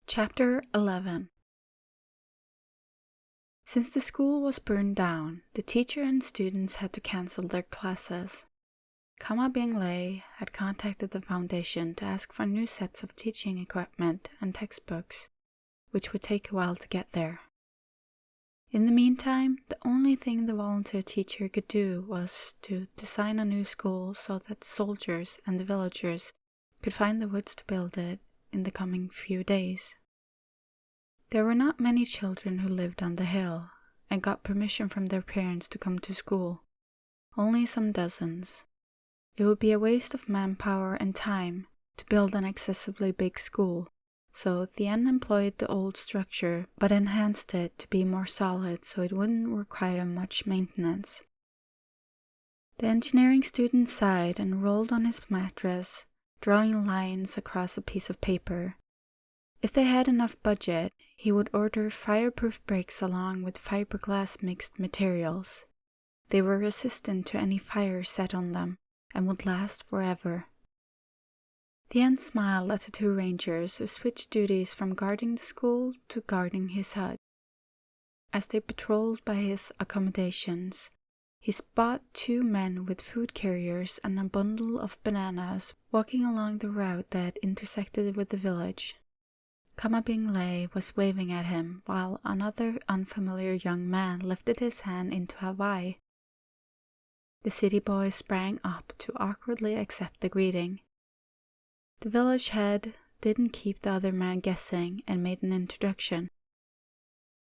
Chapter 11. Since the school was burned down, the teacher and students had to cancel their classes. Kama Bingley had contacted the foundation to ask for new sets of teaching equipment and textbooks, which would take a while to get there. In the meantime, the only thing the volunteer teacher could do was to design a new school so that the soldiers and the villagers could find the woods to build it in the coming few days. There were not many children who lived on the hill and got permission from their parents to come to school, only some dozens. It would be a waste of manpower and time to build an excessively big school, so Thien employed the old structure but enhanced it to be more solid so it wouldn't require much maintenance. The engineering student sighed and rolled on his mattress, drawing lines across a piece of paper. If they had enough budget, he would order fireproof bricks along with fiberglass mixed materials. They were resistant to any fire set on them and would last forever. Thien smiled at the two rangers who switched duties from guarding the school to guarding his hut. As they patrolled by his accommodations, he spotted two men with food carriers and a bundle of bananas walking along the route that intersected with the village. Kama Bingley was waving at him while another unfamiliar young man lifted his hand into Hawaii. The city boy sprang up to awkwardly accept the greeting. The village head didn't keep the other man guessing and made an introduction.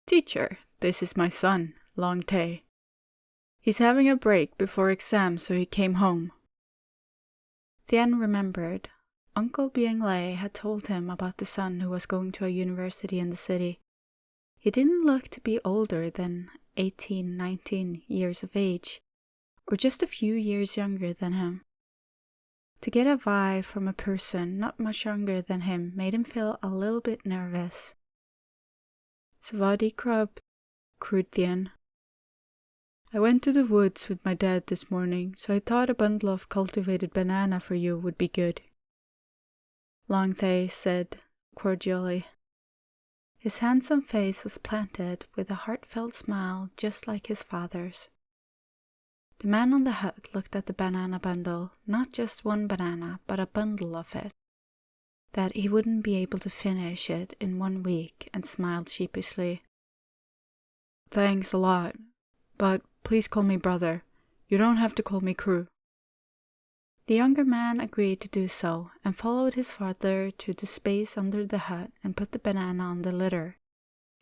"Teacher, this is my son, Long Tae. He's having a break before exams, so he came home." Thien remembered. Uncle Bingley had told him about the son who was going to a university in the city. He didn't look to be older than 18, 19 years of age, or just a few years younger than him. To get a vibe from a person not much younger than him made him feel a little bit nervous. "Savadi Krub," crewed Thien. "I went to the woods with my dad this morning, so I thought a bundle of cultivated banana for you would be good," Long Tae said cordially. His handsome face was planted with a heartfelt smile just like his father's. The man on the hut looked at the banana bundle, not just one banana, but a bundle of it, that he wouldn't be able to finish it in 1 week, and smiled sheepishly. "Thanks a lot, but please call me brother. You don't have to call me crew." The younger man agreed to do so and followed his father to the space under the hut and put the banana on the litter.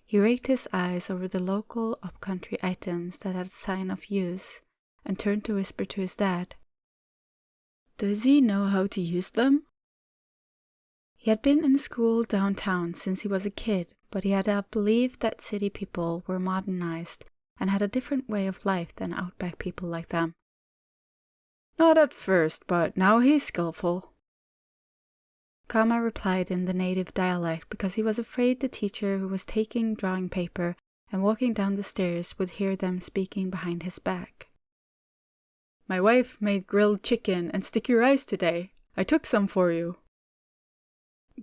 He raked his eyes over the local upcountry items that had a sign of use and turned to whisper to his dad. "Does he know how to use them?" He had been in school downtown since he was a kid, but he had believed that city people were modernized and had a different way of life than outback people like them. "Not at first, but now he's skillful," Kama replied in the native dialect because he was afraid the teacher who was taking drawing paper and walking down the stairs would hear them speaking behind his back. "My wife made grilled chicken and sticky rice today. I took some for you."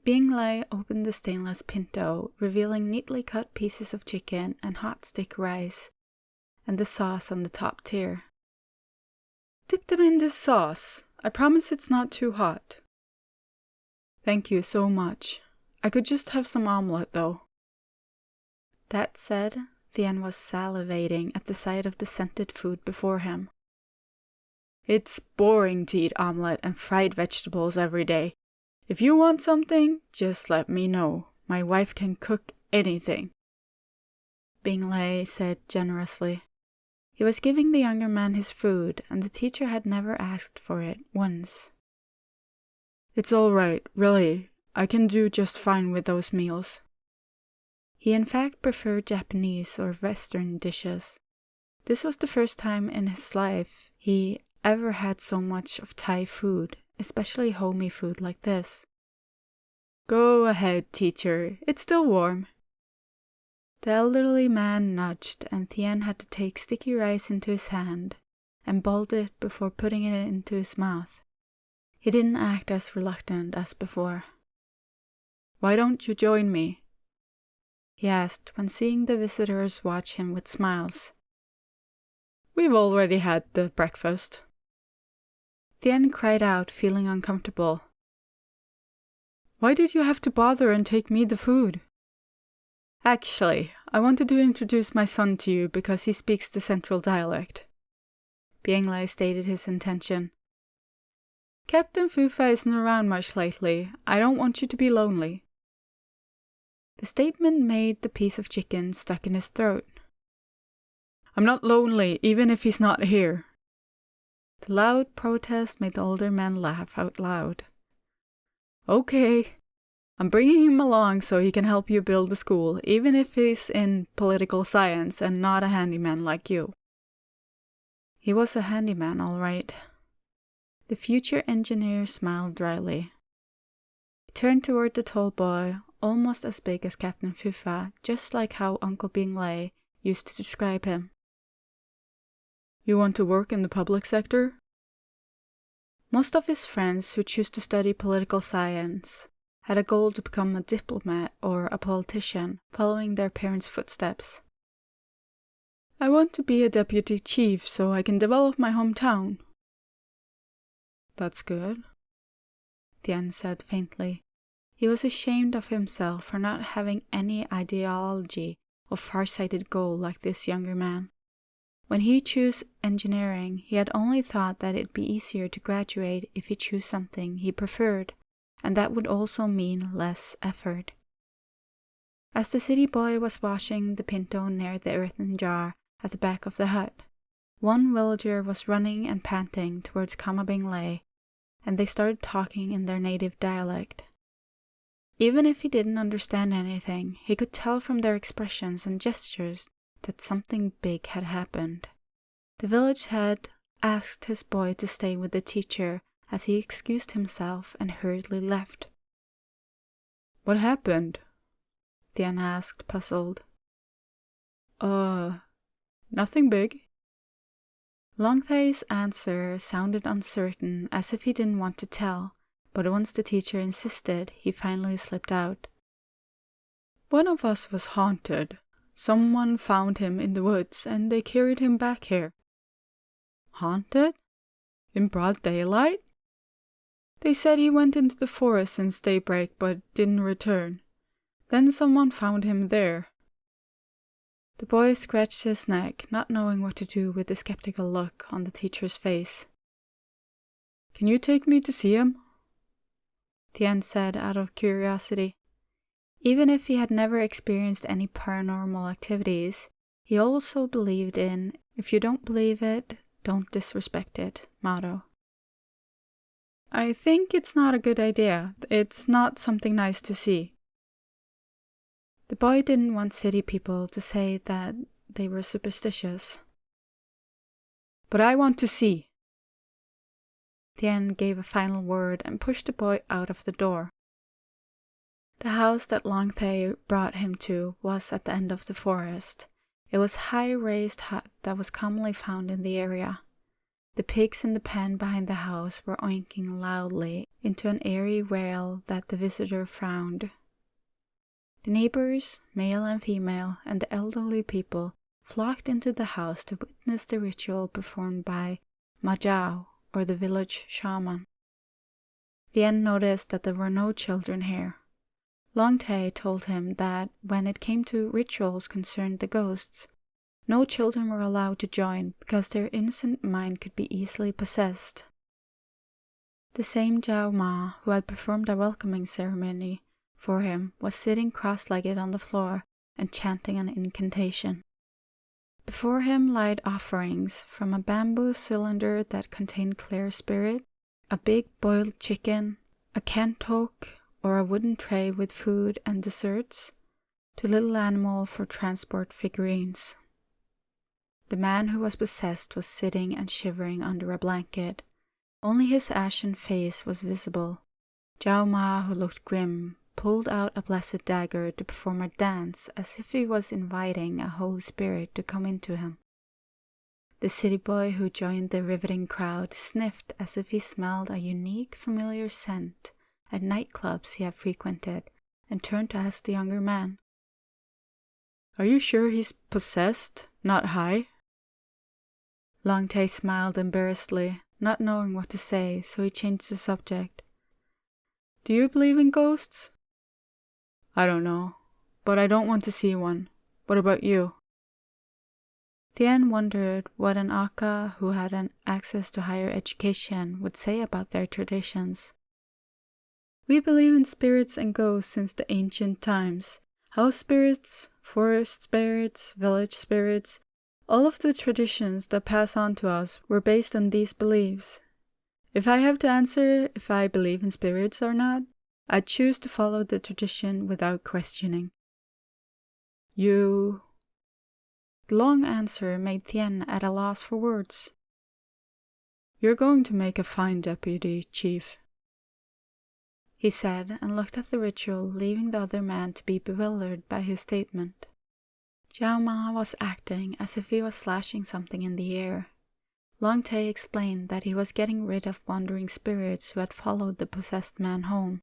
Bingley opened the stainless pinto, revealing neatly cut pieces of chicken and hot sticky rice, and the sauce on the top tier. "Dip them in this sauce. I promise it's not too hot." "Thank you so much. I could just have some omelette, though." That said, Thien was salivating at the sight of the scented food before him. "It's boring to eat omelette and fried vegetables every day. If you want something, just let me know. My wife can cook anything," Bingley said generously. He was giving the younger man his food, and the teacher had never asked for it once. "It's all right, really. I can do just fine with those meals." He in fact preferred Japanese or Western dishes. This was the first time in his life he ever had so much of Thai food, especially homey food like this. "Go ahead, teacher. It's still warm." The elderly man nudged, and Thien had to take sticky rice into his hand and balled it before putting it into his mouth. He didn't act as reluctant as before. Why don't you join me?" he asked when seeing the visitors watch him with smiles. "We've already had the breakfast." Thien cried out, feeling uncomfortable. "Why did you have to bother and take me the food?" "Actually, I wanted to introduce my son to you because he speaks the central dialect." Bienglai stated his intention. "Captain Fufa isn't around much lately. I don't want you to be lonely." The statement made the piece of chicken stuck in his throat. "I'm not lonely, even if he's not here." The loud protest made the older man laugh out loud. "Okay. I'm bringing him along so he can help you build the school, even if he's in political science and not a handyman like you." He was a handyman, all right. The future engineer smiled dryly. He turned toward the tall boy, almost as big as Captain Fufa, just like how Uncle Bienglai used to describe him. "You want to work in the public sector?" Most of his friends who choose to study political science had a goal to become a diplomat or a politician, following their parents' footsteps. "I want to be a deputy chief so I can develop my hometown." "That's good," Thien said faintly. He was ashamed of himself for not having any ideology or far-sighted goal like this younger man. When he chose engineering, he had only thought that it'd be easier to graduate if he chose something he preferred, and that would also mean less effort. As the city boy was washing the pinto near the earthen jar at the back of the hut, one villager was running and panting towards Kama Bienglai, and they started talking in their native dialect. Even if he didn't understand anything, he could tell from their expressions and gestures that something big had happened. The village head asked his boy to stay with the teacher as he excused himself and hurriedly left. "What happened?" Thien asked, puzzled. Nothing big." Longthai's answer sounded uncertain, as if he didn't want to tell, but once the teacher insisted, he finally slipped out. "One of us was haunted. Someone found him in the woods and they carried him back here." "Haunted? In broad daylight?" "They said he went into the forest since daybreak but didn't return. Then someone found him there." The boy scratched his neck, not knowing what to do with the skeptical look on the teacher's face. "Can you take me to see him?" Thien said out of curiosity. Even if he had never experienced any paranormal activities, he also believed in, if you don't believe it, don't disrespect it, motto. "I think it's not a good idea. It's not something nice to see." The boy didn't want city people to say that they were superstitious. "But I want to see." Thien gave a final word and pushed the boy out of the door. The house that Longthai brought him to was at the end of the forest. It was a high-raised hut that was commonly found in the area. The pigs in the pen behind the house were oinking loudly into an airy wail that the visitor frowned. The neighbors, male and female, and the elderly people flocked into the house to witness the ritual performed by Majau, or the village shaman. Thien noticed that there were no children here. Longthai told him that when it came to rituals concerned the ghosts, no children were allowed to join because their innocent mind could be easily possessed. The same Jiao Ma who had performed a welcoming ceremony for him was sitting cross-legged on the floor and chanting an incantation. Before him lied offerings from a bamboo cylinder that contained clear spirit, a big boiled chicken, a cantok or a wooden tray with food and desserts, to little animal for transport figurines. The man who was possessed was sitting and shivering under a blanket. Only his ashen face was visible. Jiao Ma, who looked grim, pulled out a blessed dagger to perform a dance as if he was inviting a holy spirit to come into him. The city boy who joined the riveting crowd sniffed as if he smelled a unique, familiar scent at nightclubs he had frequented and turned to ask the younger man. Are you sure he's possessed, not high? Long Tay smiled embarrassedly, not knowing what to say, so he changed the subject. Do you believe in ghosts? I don't know, but I don't want to see one. What about you? Thien wondered what an Aka who had an access to higher education would say about their traditions. We believe in spirits and ghosts since the ancient times. House spirits, forest spirits, village spirits, all of the traditions that pass on to us were based on these beliefs. If I have to answer if I believe in spirits or not, I'd choose to follow the tradition without questioning. You... The long answer made Thien at a loss for words. You're going to make a fine deputy, Chief, he said, and looked at the ritual, leaving the other man to be bewildered by his statement. Zhao Ma was acting as if he was slashing something in the air. Long Tay explained that he was getting rid of wandering spirits who had followed the possessed man home.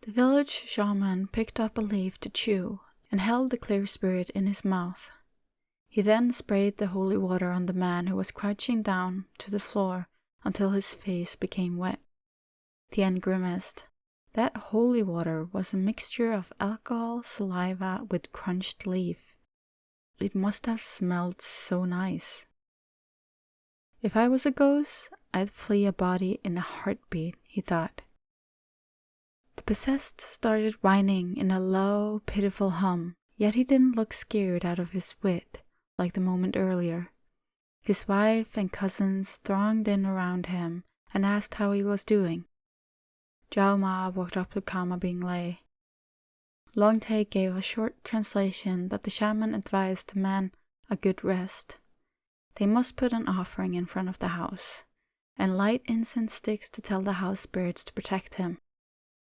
The village shaman picked up a leaf to chew and held the clear spirit in his mouth. He then sprayed the holy water on the man who was crouching down to the floor until his face became wet. Thien grimaced. That holy water was a mixture of alcohol, saliva with crunched leaf. It must have smelled so nice. If I was a ghost, I'd flee a body in a heartbeat, he thought. The possessed started whining in a low, pitiful hum, yet he didn't look scared out of his wit like the moment earlier. His wife and cousins thronged in around him and asked how he was doing. Zhao Ma walked up to Kama Bing Lei. Long Tay gave a short translation that the shaman advised the man a good rest. They must put an offering in front of the house, and light incense sticks to tell the house spirits to protect him.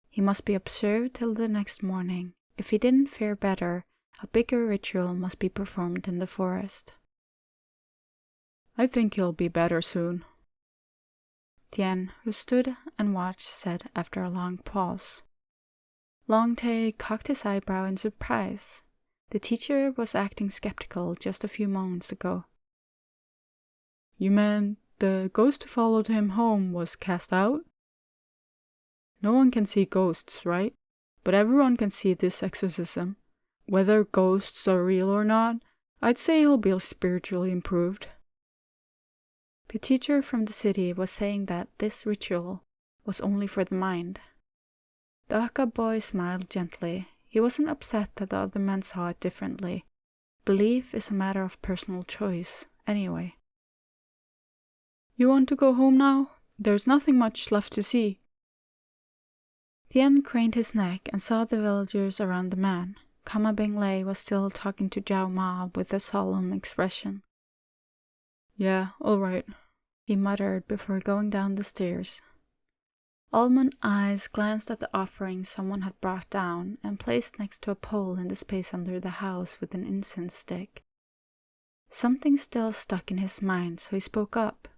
He must be observed till the next morning. If he didn't fare better, a bigger ritual must be performed in the forest. I think he'll be better soon, Thien, who stood and watched, said after a long pause. Long Tay cocked his eyebrow in surprise. The teacher was acting skeptical just a few moments ago. You meant the ghost who followed him home was cast out? No one can see ghosts, right? But everyone can see this exorcism. Whether ghosts are real or not, I'd say he'll be spiritually improved. The teacher from the city was saying that this ritual was only for the mind. The Aka boy smiled gently. He wasn't upset that the other man saw it differently. Belief is a matter of personal choice, anyway. You want to go home now? There's nothing much left to see. Thien craned his neck and saw the villagers around the man. Kama Bing Lei was still talking to Zhao Ma with a solemn expression. Yeah, all right, he muttered before going down the stairs. Almond eyes glanced at the offering someone had brought down and placed next to a pole in the space under the house with an incense stick. Something still stuck in his mind, so he spoke up.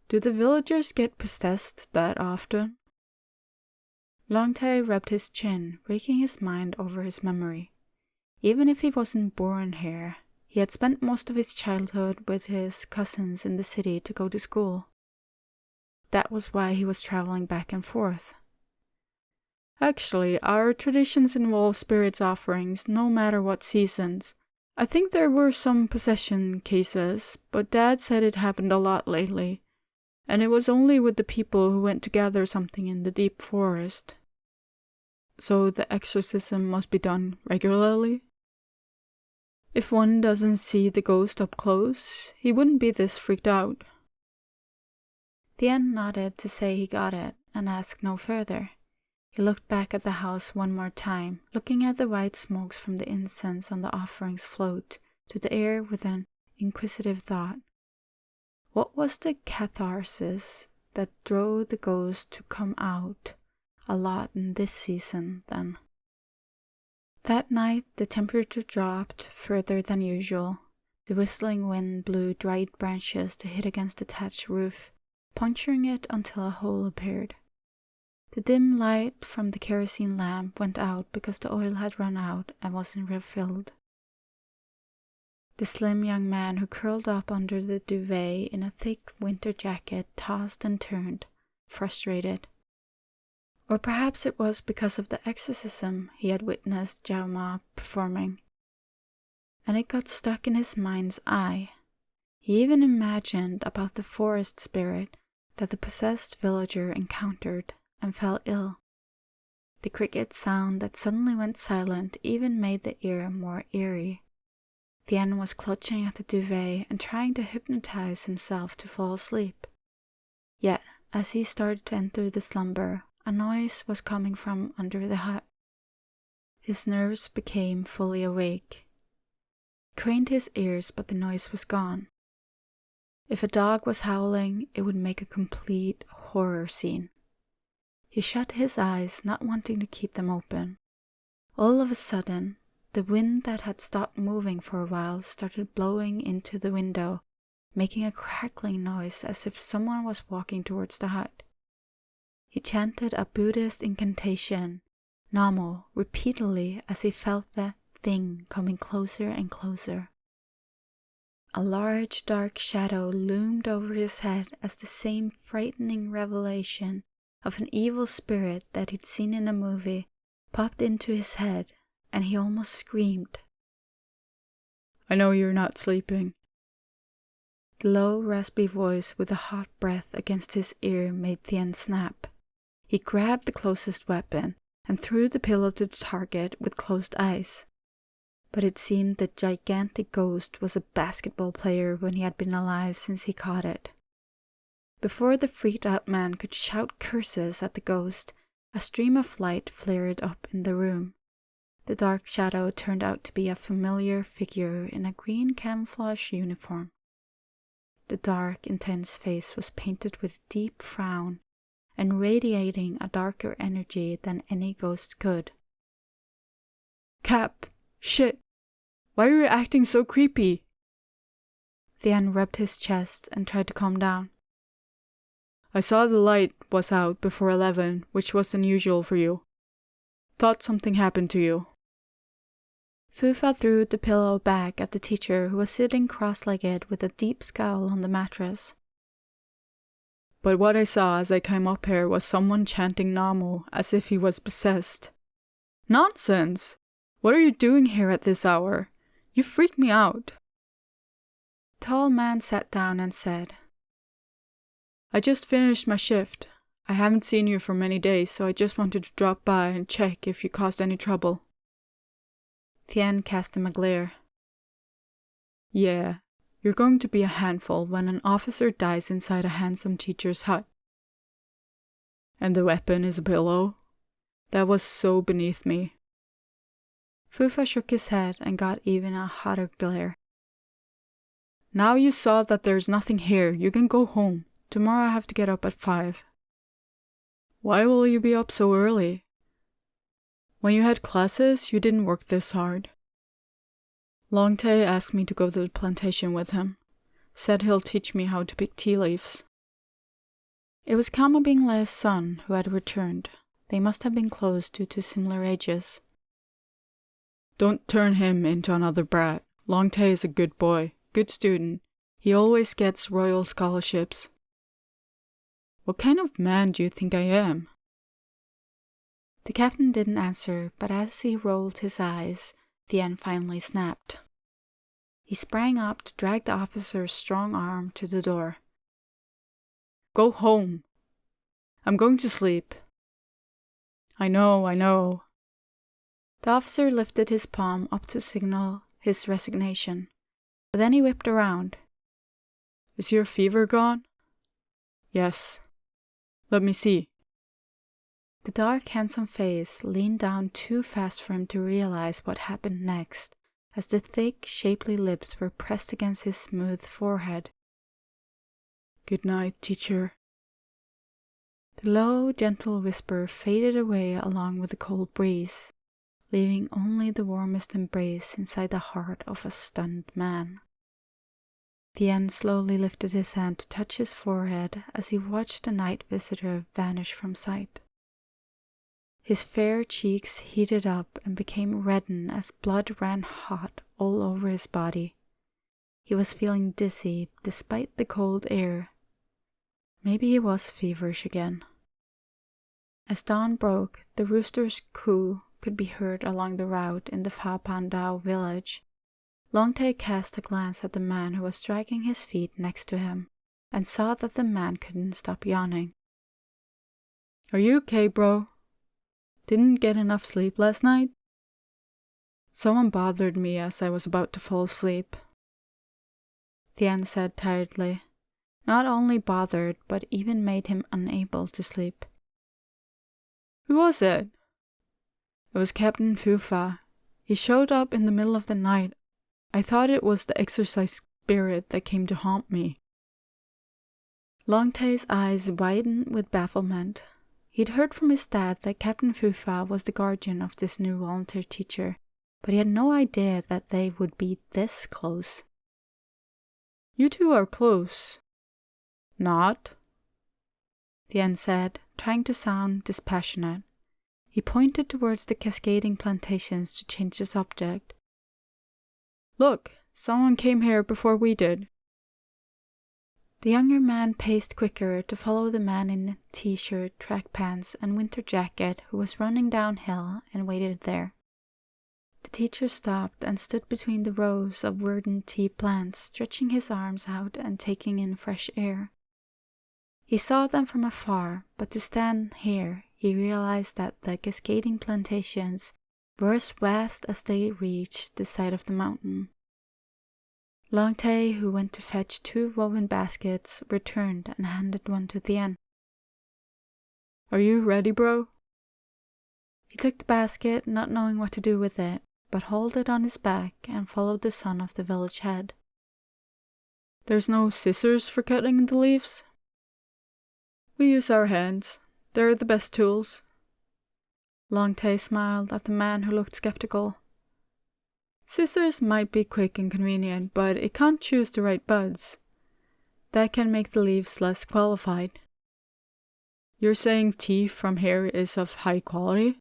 Do the villagers get possessed that often? Long Tay rubbed his chin, raking his mind over his memory. Even if he wasn't born here, he had spent most of his childhood with his cousins in the city to go to school. That was why he was traveling back and forth. Actually, our traditions involve spirits offerings no matter what seasons. I think there were some possession cases, but Dad said it happened a lot lately. And it was only with the people who went to gather something in the deep forest. So the exorcism must be done regularly? If one doesn't see the ghost up close, he wouldn't be this freaked out. Thien nodded to say he got it and asked no further. He looked back at the house one more time, looking at the white smokes from the incense on the offerings float to the air with an inquisitive thought. What was the catharsis that drove the ghost to come out a lot in this season, then? That night the temperature dropped further than usual. The whistling wind blew dried branches to hit against the thatched roof, puncturing it until a hole appeared. The dim light from the kerosene lamp went out because the oil had run out and wasn't refilled. The slim young man who curled up under the duvet in a thick winter jacket tossed and turned, frustrated. Or perhaps it was because of the exorcism he had witnessed Jauma performing. And it got stuck in his mind's eye. He even imagined about the forest spirit that the possessed villager encountered and fell ill. The cricket sound that suddenly went silent even made the ear more eerie. Thien was clutching at the duvet and trying to hypnotize himself to fall asleep. Yet, as he started to enter the slumber, a noise was coming from under the hut. His nerves became fully awake. He craned his ears, but the noise was gone. If a dog was howling, it would make a complete horror scene. He shut his eyes, not wanting to keep them open. All of a sudden, the wind that had stopped moving for a while started blowing into the window, making a crackling noise as if someone was walking towards the hut. He chanted a Buddhist incantation, Namo, repeatedly as he felt the thing coming closer and closer. A large dark shadow loomed over his head as the same frightening revelation of an evil spirit that he'd seen in a movie popped into his head, and he almost screamed. I know you're not sleeping. The low, raspy voice with a hot breath against his ear made Thien snap. He grabbed the closest weapon and threw the pillow to the target with closed eyes. But it seemed the gigantic ghost was a basketball player when he had been alive since he caught it. Before the freaked-out man could shout curses at the ghost, a stream of light flared up in the room. The dark shadow turned out to be a familiar figure in a green camouflage uniform. The dark, intense face was painted with a deep frown and radiating a darker energy than any ghost could. Cap! Shit! Why are you acting so creepy? Thien rubbed his chest and tried to calm down. I saw the light was out before 11, which was unusual for you. Thought something happened to you. Fufa threw the pillow back at the teacher who was sitting cross-legged with a deep scowl on the mattress. But what I saw as I came up here was someone chanting Namo as if he was possessed. Nonsense! What are you doing here at this hour? You freaked me out. The tall man sat down and said, I just finished my shift. I haven't seen you for many days, so I just wanted to drop by and check if you caused any trouble. Thien cast him a glare. Yeah, you're going to be a handful when an officer dies inside a handsome teacher's hut. And the weapon is a pillow? That was so beneath me. Fufa shook his head and got even a hotter glare. Now you saw that there's nothing here, you can go home. Tomorrow I have to get up at 5. Why will you be up so early? When you had classes, you didn't work this hard. Longtae asked me to go to the plantation with him. Said he'll teach me how to pick tea leaves. It was Kama Bingle's son who had returned. They must have been close due to similar ages. Don't turn him into another brat. Longtae is a good boy, good student. He always gets royal scholarships. What kind of man do you think I am? The captain didn't answer, but as he rolled his eyes, Thien finally snapped. He sprang up to drag the officer's strong arm to the door. Go home. I'm going to sleep. I know. The officer lifted his palm up to signal his resignation, but then he whipped around. Is your fever gone? Yes. Let me see. The dark, handsome face leaned down too fast for him to realize what happened next, as the thick, shapely lips were pressed against his smooth forehead. Good night, teacher. The low, gentle whisper faded away along with the cold breeze, leaving only the warmest embrace inside the heart of a stunned man. Thien slowly lifted his hand to touch his forehead as he watched the night visitor vanish from sight. His fair cheeks heated up and became reddened as blood ran hot all over his body. He was feeling dizzy despite the cold air. Maybe he was feverish again. As dawn broke, the rooster's coo could be heard along the route in the Phao Pandao village. Longtail cast a glance at the man who was dragging his feet next to him and saw that the man couldn't stop yawning. Are you okay, bro? Didn't get enough sleep last night? Someone bothered me as I was about to fall asleep, Thien said tiredly. Not only bothered, but even made him unable to sleep. Who was it? It was Captain Fufa. He showed up in the middle of the night. I thought it was the exorcist spirit that came to haunt me. Longtail's eyes widened with bafflement. He'd heard from his dad that Captain Fufa was the guardian of this new volunteer teacher, but he had no idea that they would be this close. You two are close. Not? Thien said, trying to sound dispassionate. He pointed towards the cascading plantations to change the subject. Look, someone came here before we did. The younger man paced quicker to follow the man in t-shirt, track pants, and winter jacket who was running downhill and waited there. The teacher stopped and stood between the rows of verdant tea plants, stretching his arms out and taking in fresh air. He saw them from afar, but to stand here, he realized that the cascading plantations were as vast as they reached the side of the mountain. Longtail, who went to fetch 2 woven baskets, returned and handed one to Thien. Are you ready, bro? He took the basket, not knowing what to do with it, but hauled it on his back and followed the son of the village head. There's no scissors for cutting the leaves? We use our hands. They're the best tools. Longtail smiled at the man who looked skeptical. Scissors might be quick and convenient, but it can't choose the right buds. That can make the leaves less qualified. You're saying tea from here is of high quality?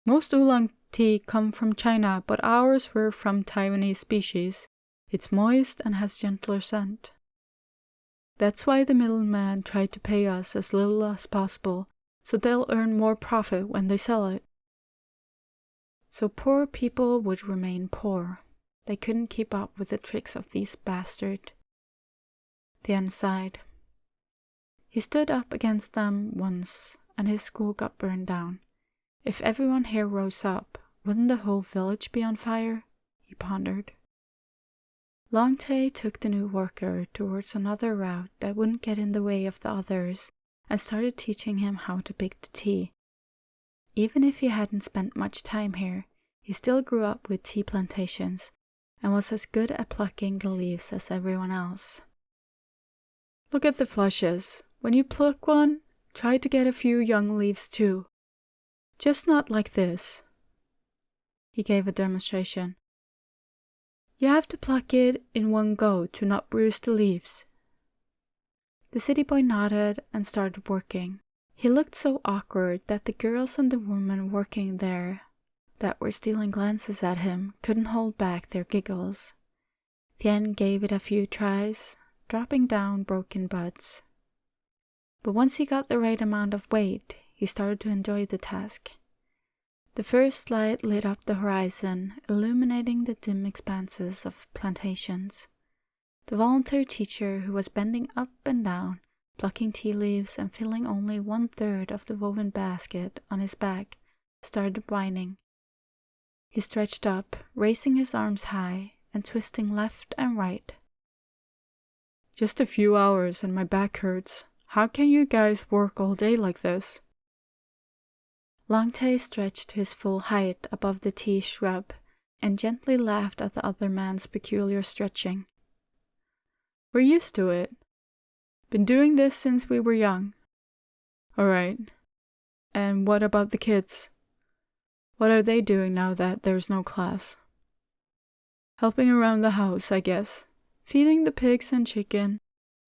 Most oolong tea come from China, but ours were from Taiwanese species. It's moist and has gentler scent. That's why the middleman tried to pay us as little as possible, so they'll earn more profit when they sell it. So poor people would remain poor. They couldn't keep up with the tricks of these bastards. Thien sighed. He stood up against them once, and his school got burned down. If everyone here rose up, wouldn't the whole village be on fire? He pondered. Longtail took the new worker towards another route that wouldn't get in the way of the others and started teaching him how to pick the tea. Even if he hadn't spent much time here, he still grew up with tea plantations and was as good at plucking the leaves as everyone else. Look at the flushes. When you pluck one, try to get a few young leaves too. Just not like this. He gave a demonstration. You have to pluck it in one go to not bruise the leaves. The city boy nodded and started working. He looked so awkward that the girls and the women working there that were stealing glances at him couldn't hold back their giggles. Thien gave it a few tries, dropping down broken buds. But once he got the right amount of weight, he started to enjoy the task. The first light lit up the horizon, illuminating the dim expanses of plantations. The volunteer teacher, who was bending up and down, plucking tea leaves and filling only 1/3 of the woven basket on his back, started whining. He stretched up, raising his arms high and twisting left and right. Just a few hours and my back hurts. How can you guys work all day like this? Longtail stretched to his full height above the tea shrub and gently laughed at the other man's peculiar stretching. We're used to it. Been doing this since we were young. All right. And what about the kids? What are they doing now that there's no class? Helping around the house, I guess. Feeding the pigs and chicken.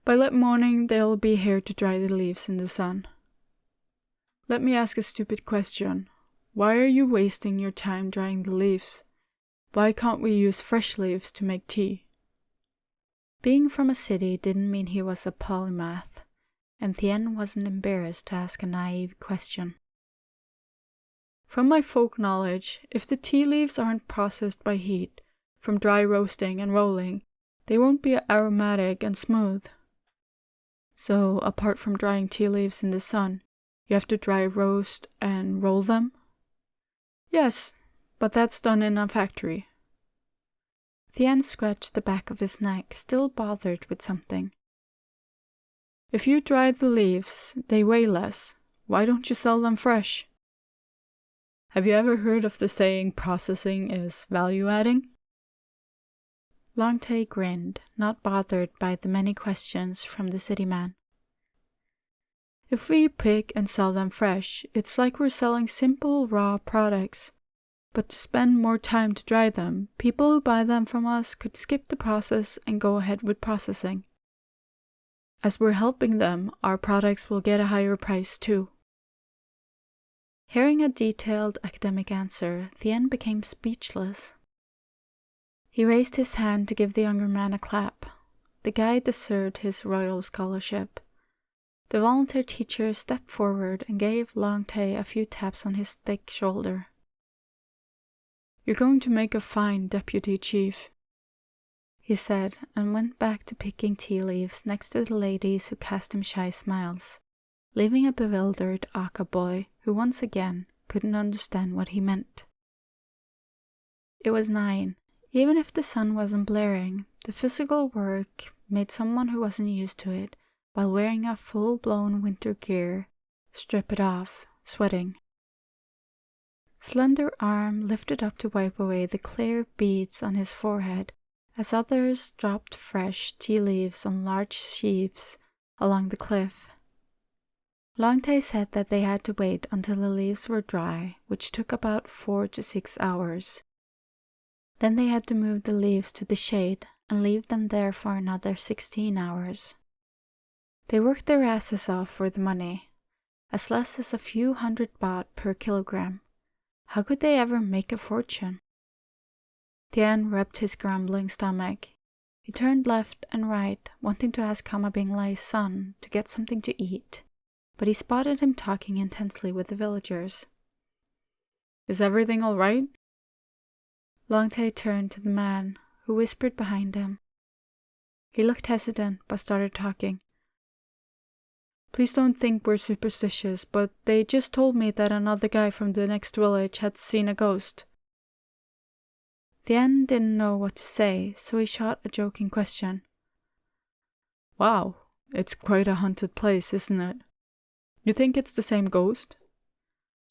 By late morning, they'll be here to dry the leaves in the sun. Let me ask a stupid question. Why are you wasting your time drying the leaves? Why can't we use fresh leaves to make tea? Being from a city didn't mean he was a polymath, and Thien wasn't embarrassed to ask a naive question. From my folk knowledge, if the tea leaves aren't processed by heat, from dry roasting and rolling, they won't be aromatic and smooth. So, apart from drying tea leaves in the sun, you have to dry roast and roll them? Yes, but that's done in a factory. Thien scratched the back of his neck, still bothered with something. If you dry the leaves, they weigh less. Why don't you sell them fresh? Have you ever heard of the saying processing is value adding? Longtae grinned, not bothered by the many questions from the city man. If we pick and sell them fresh, it's like we're selling simple raw products. But to spend more time to dry them, people who buy them from us could skip the process and go ahead with processing. As we're helping them, our products will get a higher price too. Hearing a detailed academic answer, Thien became speechless. He raised his hand to give the younger man a clap. The guy deserved his royal scholarship. The volunteer teacher stepped forward and gave Longtae a few taps on his thick shoulder. You're going to make a fine deputy chief, he said, and went back to picking tea leaves next to the ladies who cast him shy smiles, leaving a bewildered Aka boy who once again couldn't understand what he meant. It was 9. Even if the sun wasn't blaring, the physical work made someone who wasn't used to it, while wearing a full-blown winter gear, strip it off, sweating. Slender arm lifted up to wipe away the clear beads on his forehead, as others dropped fresh tea leaves on large sheaves along the cliff. Longtae said that they had to wait until the leaves were dry, which took about 4 to 6 hours. Then they had to move the leaves to the shade and leave them there for another 16 hours. They worked their asses off for the money, as less as a few hundred baht per kilogram. How could they ever make a fortune? Thien rubbed his grumbling stomach. He turned left and right, wanting to ask Kama Binglai's son to get something to eat, but he spotted him talking intensely with the villagers. Is everything all right? Longtae turned to the man, who whispered behind him. He looked hesitant, but started talking. Please don't think we're superstitious, but they just told me that another guy from the next village had seen a ghost. Thien didn't know what to say, so he shot a joking question. Wow, it's quite a haunted place, isn't it? You think it's the same ghost?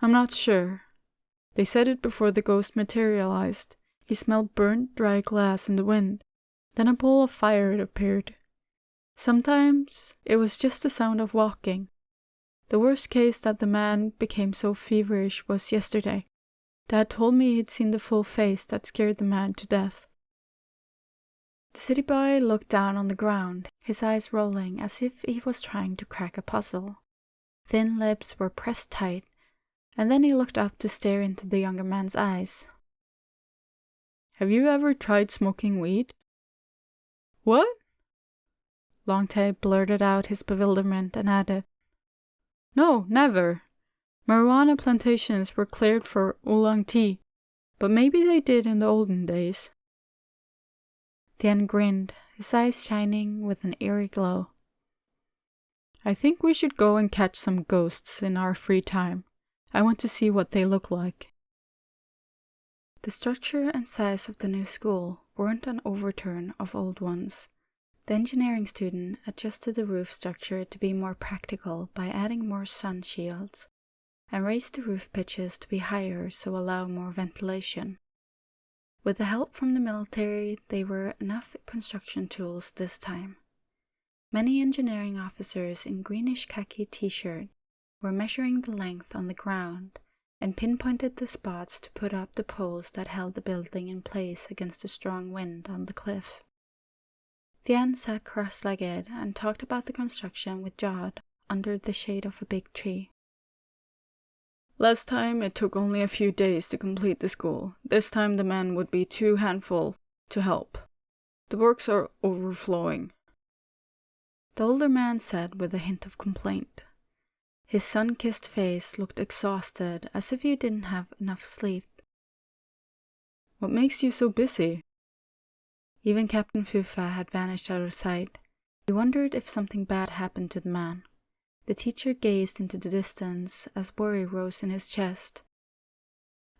I'm not sure. They said it before the ghost materialized. He smelled burnt, dry glass in the wind. Then a ball of fire appeared. Sometimes it was just the sound of walking. The worst case that the man became so feverish was yesterday. Dad told me he'd seen the full face that scared the man to death. The city boy looked down on the ground, his eyes rolling as if he was trying to crack a puzzle. Thin lips were pressed tight, and then he looked up to stare into the younger man's eyes. Have you ever tried smoking weed? What? Longtae blurted out his bewilderment and added, No, never. Marijuana plantations were cleared for oolong tea, but maybe they did in the olden days. Thien grinned, his eyes shining with an eerie glow. I think we should go and catch some ghosts in our free time. I want to see what they look like. The structure and size of the new school weren't an overturn of old ones. The engineering student adjusted the roof structure to be more practical by adding more sun shields, and raised the roof pitches to be higher so allow more ventilation. With the help from the military, there were enough construction tools this time. Many engineering officers in greenish khaki t-shirt were measuring the length on the ground and pinpointed the spots to put up the poles that held the building in place against the strong wind on the cliff. Thien sat cross-legged and talked about the construction with Jod under the shade of a big tree. Last time it took only a few days to complete the school. This time the men would be too handful to help. The works are overflowing. The older man said with a hint of complaint. His sun-kissed face looked exhausted, as if he didn't have enough sleep. What makes you so busy? Even Captain Fufa had vanished out of sight. He wondered if something bad happened to the man. The teacher gazed into the distance as worry rose in his chest.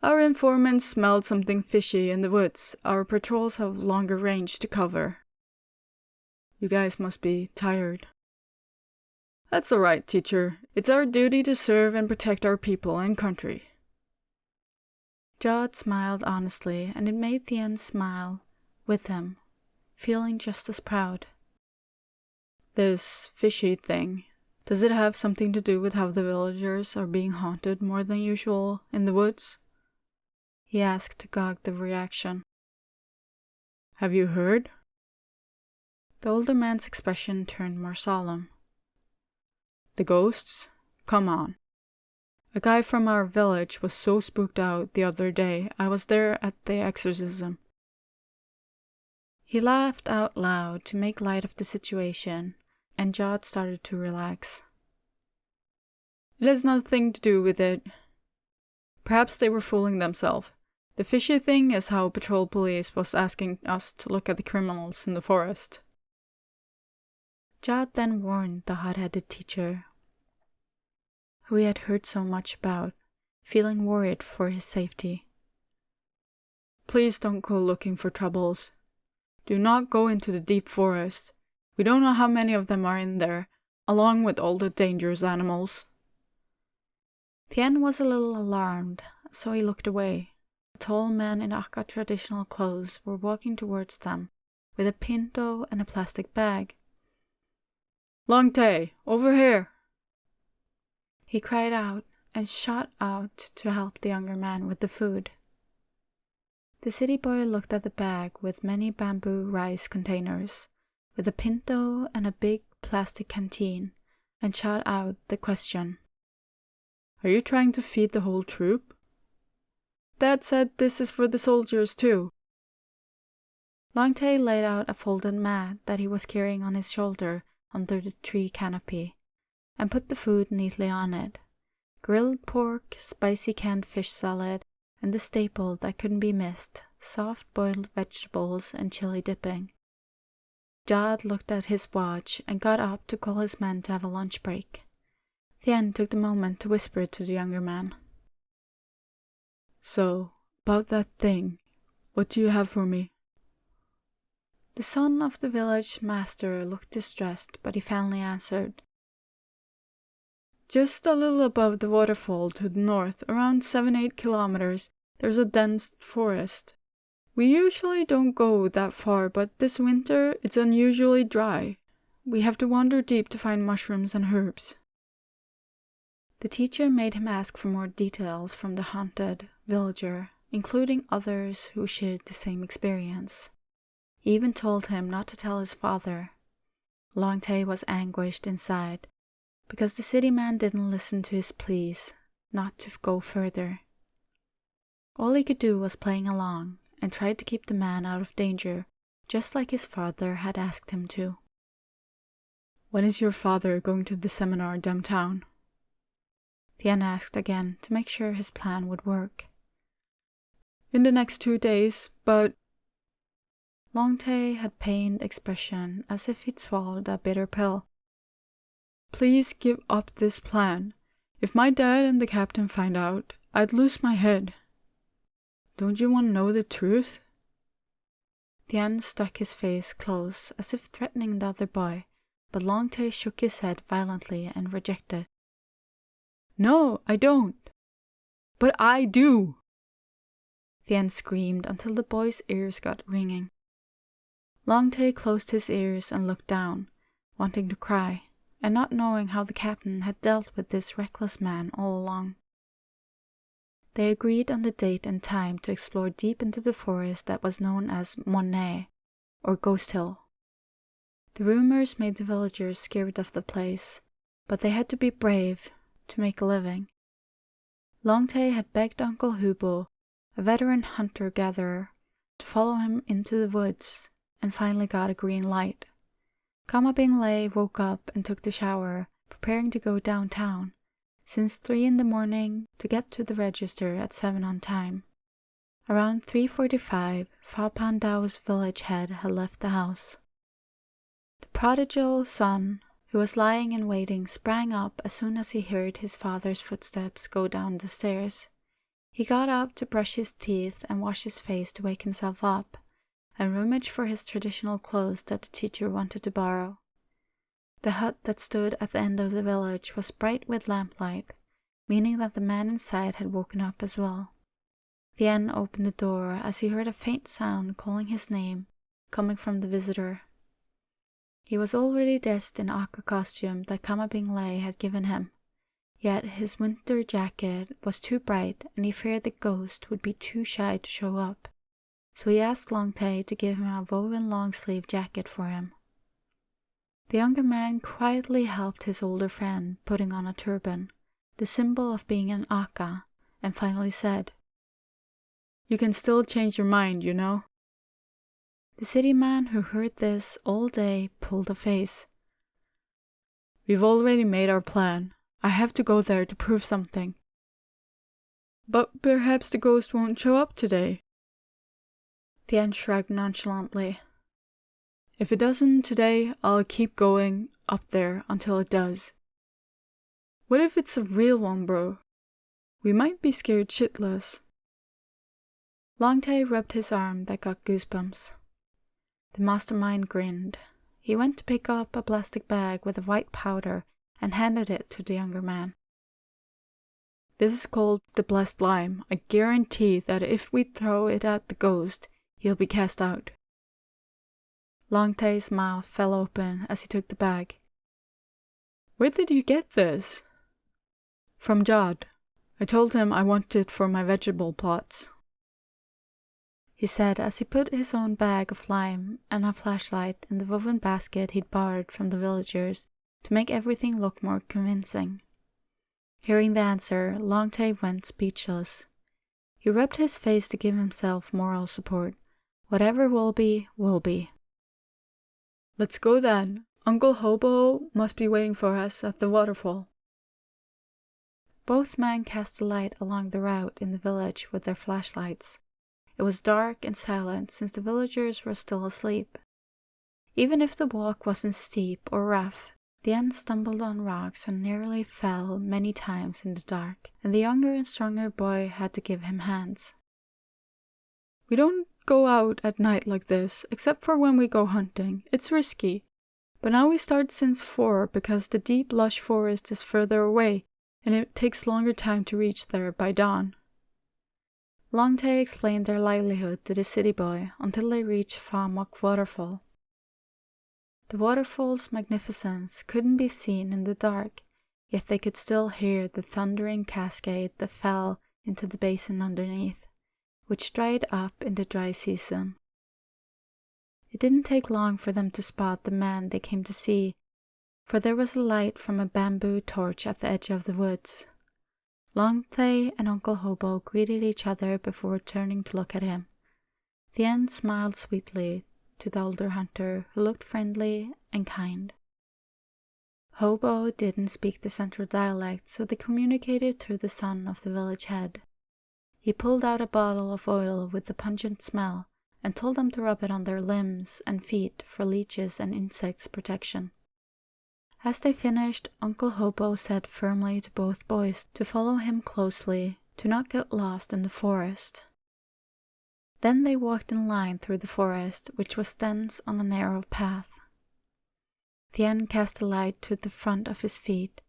Our informants smelled something fishy in the woods. Our patrols have longer range to cover. You guys must be tired. That's all right, teacher. It's our duty to serve and protect our people and country. Jod smiled honestly, and it made Thien smile with him, feeling just as proud. This fishy thing, does it have something to do with how the villagers are being haunted more than usual in the woods? He asked to gauge the reaction. Have you heard? The older man's expression turned more solemn. The ghosts? Come on. A guy from our village was so spooked out the other day. I was there at the exorcism. He laughed out loud to make light of the situation, and Jod started to relax. It has nothing to do with it. Perhaps they were fooling themselves. The fishy thing is how patrol police was asking us to look at the criminals in the forest. Jod then warned the hot-headed teacher, who he had heard so much about, feeling worried for his safety. Please don't go looking for troubles. Do not go into the deep forest. We don't know how many of them are in there, along with all the dangerous animals. Thien was a little alarmed, so he looked away. A tall man in Aka traditional clothes were walking towards them, with a pinto and a plastic bag. Long Tay, over here! He cried out and shot out to help the younger man with the food. The city boy looked at the bag with many bamboo rice containers, with a pinto and a big plastic canteen, and shot out the question. Are you trying to feed the whole troop? Dad said this is for the soldiers too. Long Tay laid out a folded mat that he was carrying on his shoulder under the tree canopy, and put the food neatly on it. Grilled pork, spicy canned fish salad, and the staple that couldn't be missed, soft boiled vegetables and chili dipping. Jod looked at his watch and got up to call his men to have a lunch break. Thien took the moment to whisper to the younger man. So, about that thing, what do you have for me? The son of the village master looked distressed, but he finally answered. Just a little above the waterfall to the north, around 7-8 kilometers, there's a dense forest. We usually don't go that far, but this winter it's unusually dry. We have to wander deep to find mushrooms and herbs. The teacher made him ask for more details from the haunted villager, including others who shared the same experience. He even told him not to tell his father. Long Tay was anguished inside, because the city man didn't listen to his pleas not to go further. All he could do was playing along, and tried to keep the man out of danger, just like his father had asked him to. When is your father going to the seminar downtown? Thien asked again to make sure his plan would work. In the next 2 days, but... Long Tay had pained expression as if he'd swallowed a bitter pill. Please give up this plan. If my dad and the captain find out, I'd lose my head. Don't you want to know the truth? Thien stuck his face close as if threatening the other boy, but Long Tay shook his head violently and rejected. No, I don't. But I do. Thien screamed until the boy's ears got ringing. Long Tay closed his ears and looked down, wanting to cry, and not knowing how the captain had dealt with this reckless man all along. They agreed on the date and time to explore deep into the forest that was known as Monet, or Ghost Hill. The rumors made the villagers scared of the place, but they had to be brave to make a living. Longtay had begged Uncle Hubo, a veteran hunter-gatherer, to follow him into the woods, and finally got a green light. Kama Bingley woke up and took the shower, preparing to go downtown, since 3 in the morning to get to the register at 7 on time. Around 3:45, Fa Pandao's village head had left the house. The prodigal son, who was lying in waiting, sprang up as soon as he heard his father's footsteps go down the stairs. He got up to brush his teeth and wash his face to wake himself up, and rummage for his traditional clothes that the teacher wanted to borrow. The hut that stood at the end of the village was bright with lamplight, meaning that the man inside had woken up as well. Thien opened the door as he heard a faint sound calling his name, coming from the visitor. He was already dressed in aqua costume that Kama Bingley had given him, yet his winter jacket was too bright and he feared the ghost would be too shy to show up, so he asked Longtay to give him a woven long-sleeve jacket for him. The younger man quietly helped his older friend putting on a turban, the symbol of being an Akka, and finally said, "You can still change your mind, you know." The city man who heard this all day pulled a face. "We've already made our plan. I have to go there to prove something." "But perhaps the ghost won't show up today." Thien shrugged nonchalantly. "If it doesn't today, I'll keep going up there until it does." "What if it's a real one, bro? We might be scared shitless." Longtay rubbed his arm that got goosebumps. The mastermind grinned. He went to pick up a plastic bag with a white powder and handed it to the younger man. "This is called the blessed lime. I guarantee that if we throw it at the ghost, he'll be cast out." Longtay's mouth fell open as he took the bag. "Where did you get this?" "From Jod. I told him I wanted it for my vegetable plots," he said as he put his own bag of lime and a flashlight in the woven basket he'd borrowed from the villagers to make everything look more convincing. Hearing the answer, Longtay went speechless. He rubbed his face to give himself moral support. Whatever will be, will be. "Let's go then. Uncle Hobo must be waiting for us at the waterfall." Both men cast a light along the route in the village with their flashlights. It was dark and silent since the villagers were still asleep. Even if the walk wasn't steep or rough, Thien stumbled on rocks and nearly fell many times in the dark, and the younger and stronger boy had to give him hands. "We don't go out at night like this, except for when we go hunting. It's risky. But now we start since 4 because the deep lush forest is further away, and it takes longer time to reach there by dawn." Longtay explained their livelihood to the city boy until they reached Fa Mok Waterfall. The waterfall's magnificence couldn't be seen in the dark, yet they could still hear the thundering cascade that fell into the basin underneath, which dried up in the dry season. It didn't take long for them to spot the man they came to see, for there was a light from a bamboo torch at the edge of the woods. Longtay and Uncle Hobo greeted each other before turning to look at him. Thien smiled sweetly to the older hunter, who looked friendly and kind. Hobo didn't speak the central dialect, so they communicated through the son of the village head. He pulled out a bottle of oil with a pungent smell and told them to rub it on their limbs and feet for leeches and insects protection. As they finished, Uncle Hobo said firmly to both boys to follow him closely, to not get lost in the forest. Then they walked in line through the forest, which was dense on a narrow path. Thien cast a light to the front of his feet.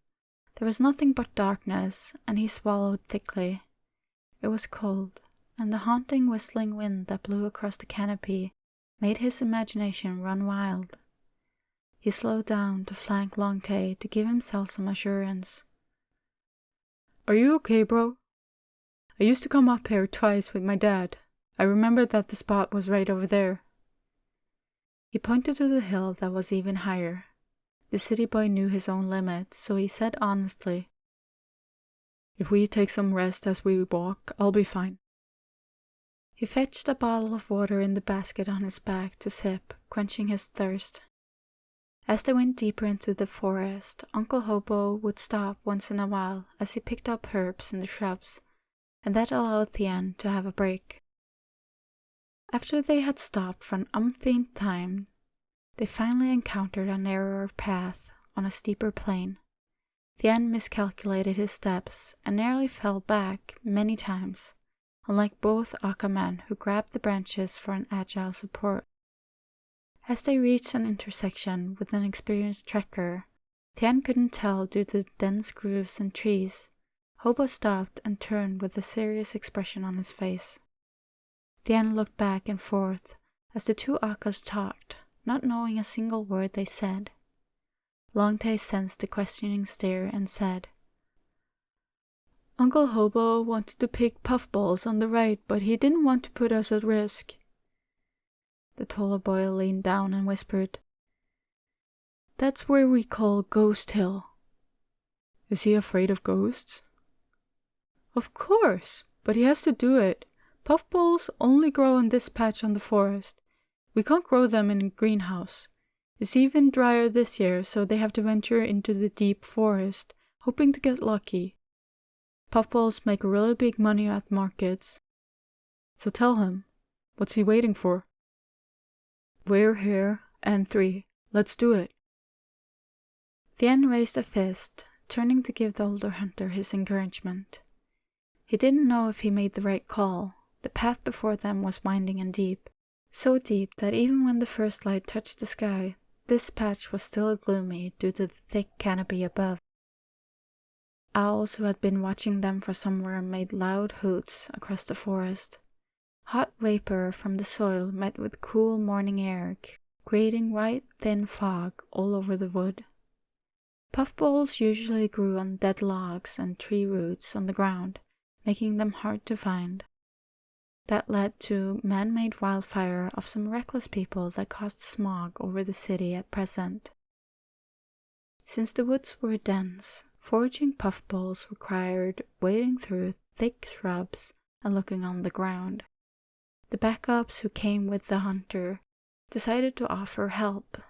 There was nothing but darkness, and he swallowed thickly. It was cold, and the haunting whistling wind that blew across the canopy made his imagination run wild. He slowed down to flank Longtay to give himself some assurance. "Are you okay, bro? I used to come up here twice with my dad. I remember that the spot was right over there." He pointed to the hill that was even higher. The city boy knew his own limit, so he said honestly, If we take some rest as we walk, I'll be fine. He fetched a bottle of water in the basket on his back to sip, quenching his thirst. As they went deeper into the forest, Uncle Hobo would stop once in a while as he picked up herbs in the shrubs, and that allowed Thien to have a break. After they had stopped for an umpteenth time, they finally encountered a narrower path on a steeper plain. Thien miscalculated his steps and nearly fell back many times, unlike both Aka men who grabbed the branches for an agile support. As they reached an intersection with an experienced trekker, Thien couldn't tell due to the dense grooves and trees. Hobo stopped and turned with a serious expression on his face. Thien looked back and forth as the two Akas talked, not knowing a single word they said. Longtail sensed the questioning stare and said, "Uncle Hobo wanted to pick puffballs on the right, but he didn't want to put us at risk." The taller boy leaned down and whispered, "That's where we call Ghost Hill." Is he afraid of ghosts? Of course, but he has to do it. Puffballs only grow on this patch on the forest. We can't grow them in a greenhouse. It's even drier this year, so they have to venture into the deep forest, hoping to get lucky. Puffballs make really big money at markets. So tell him. What's he waiting for? We're here, and 3. Let's do it. Thien raised a fist, turning to give the older hunter his encouragement. He didn't know if he made the right call. The path before them was winding and deep, so deep that even when the first light touched the sky, this patch was still gloomy due to the thick canopy above. Owls who had been watching them for somewhere made loud hoots across the forest. Hot vapor from the soil met with cool morning air, creating white, thin fog all over the wood. Puffballs usually grew on dead logs and tree roots on the ground, making them hard to find. That led to man-made wildfire of some reckless people that caused smog over the city at present. Since the woods were dense, foraging puffballs required wading through thick shrubs and looking on the ground. The backups who came with the hunter decided to offer help.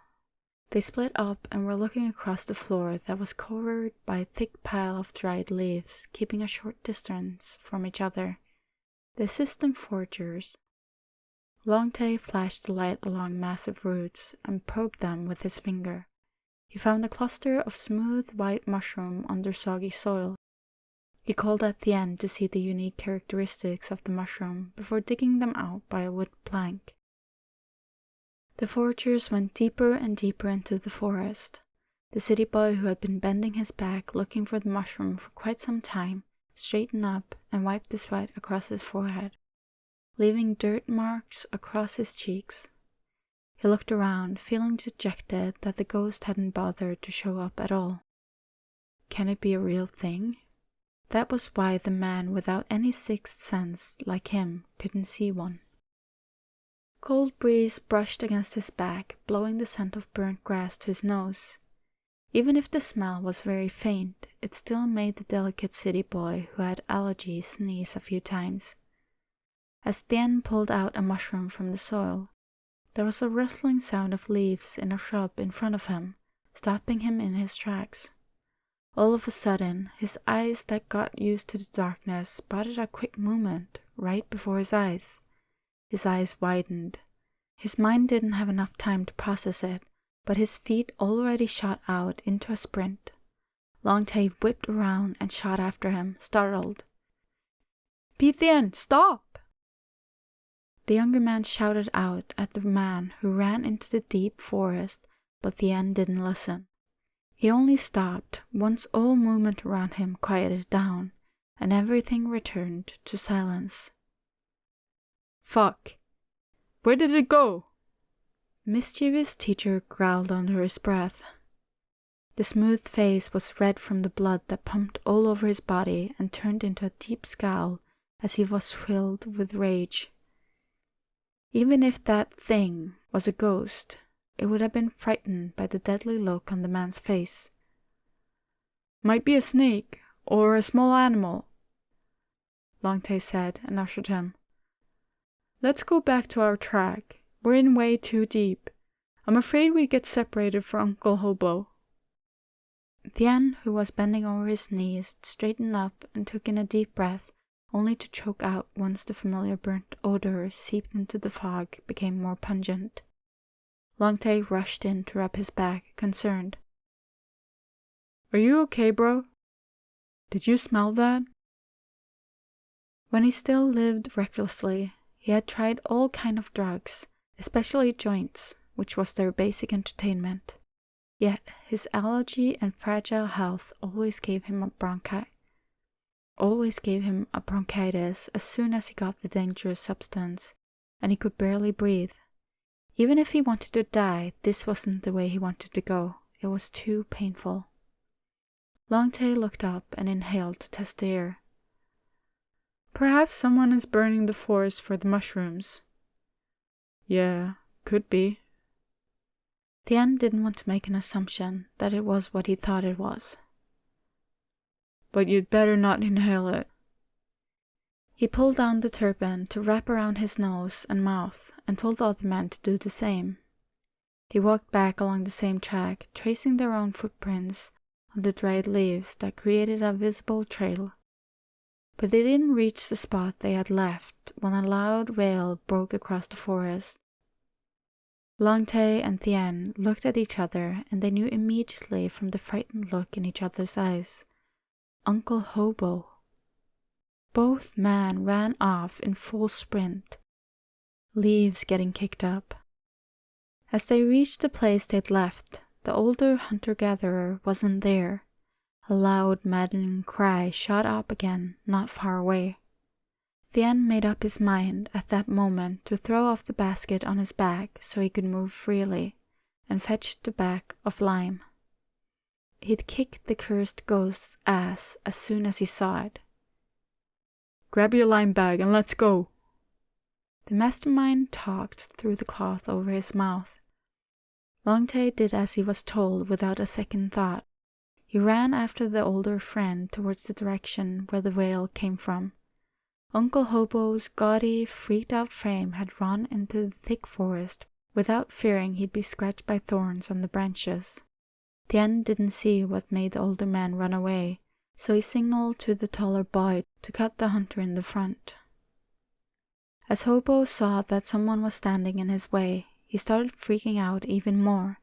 They split up and were looking across the floor that was covered by a thick pile of dried leaves, keeping a short distance from each other. The assistant foragers. Longtail flashed the light along massive roots and probed them with his finger. He found a cluster of smooth white mushroom under soggy soil. He called at Thien to see the unique characteristics of the mushroom before digging them out by a wood plank. The foragers went deeper and deeper into the forest. The city boy, who had been bending his back looking for the mushroom for quite some time, straightened up and wiped the sweat across his forehead, leaving dirt marks across his cheeks. He looked around, feeling dejected that the ghost hadn't bothered to show up at all. Can it be a real thing? That was why the man without any sixth sense like him couldn't see one. Cold breeze brushed against his back, blowing the scent of burnt grass to his nose. Even if the smell was very faint, it still made the delicate city boy who had allergies sneeze a few times. As Thien pulled out a mushroom from the soil, there was a rustling sound of leaves in a shrub in front of him, stopping him in his tracks. All of a sudden, his eyes that got used to the darkness spotted a quick movement right before his eyes. His eyes widened. His mind didn't have enough time to process it, but his feet already shot out into a sprint. Longtail whipped around and shot after him, startled. "Thien, stop!" The younger man shouted out at the man who ran into the deep forest, but Thien didn't listen. He only stopped once all movement around him quieted down, and everything returned to silence. "Fuck! Where did it go?" Mischievous teacher growled under his breath. The smooth face was red from the blood that pumped all over his body and turned into a deep scowl as he was filled with rage. Even if that thing was a ghost, it would have been frightened by the deadly look on the man's face. "Might be a snake. or a small animal, Longtail said and ushered him. Let's go back to our track. We're in way too deep. I'm afraid we get separated from Uncle Hobo. Thien, who was bending over his knees, straightened up and took in a deep breath, only to choke out once the familiar burnt odor seeped into the fog became more pungent. Longtail rushed in to rub his back, concerned. Are you okay, bro? Did you smell that? When he still lived recklessly, he had tried all kind of drugs, especially joints, which was their basic entertainment. Yet his allergy and fragile health always gave him a bronchitis as soon as he got the dangerous substance, and he could barely breathe. Even if he wanted to die, this wasn't the way he wanted to go. It was too painful. Longtail looked up and inhaled to test the air. Perhaps someone is burning the forest for the mushrooms. Yeah, could be. Thien didn't want to make an assumption that it was what he thought it was. But you'd better not inhale it. He pulled down the turban to wrap around his nose and mouth and told the other man to do the same. He walked back along the same track, tracing their own footprints on the dried leaves that created a visible trail. But they didn't reach the spot they had left when a loud wail broke across the forest. Longtail and Thien looked at each other, and they knew immediately from the frightened look in each other's eyes. Uncle Hobo. Both men ran off in full sprint, leaves getting kicked up. As they reached the place they'd left, the older hunter-gatherer wasn't there. A loud, maddening cry shot up again, not far away. Thien made up his mind at that moment to throw off the basket on his back so he could move freely, and fetched the bag of lime. He'd kick the cursed ghost's ass as soon as he saw it. Grab your lime bag and let's go. The mastermind talked through the cloth over his mouth. Longtail did as he was told without a second thought. He ran after the older friend towards the direction where the wail came from. Uncle Hobo's gaudy, freaked-out frame had run into the thick forest without fearing he'd be scratched by thorns on the branches. Thien didn't see what made the older man run away, so he signaled to the taller boy to cut the hunter in the front. As Hobo saw that someone was standing in his way, he started freaking out even more,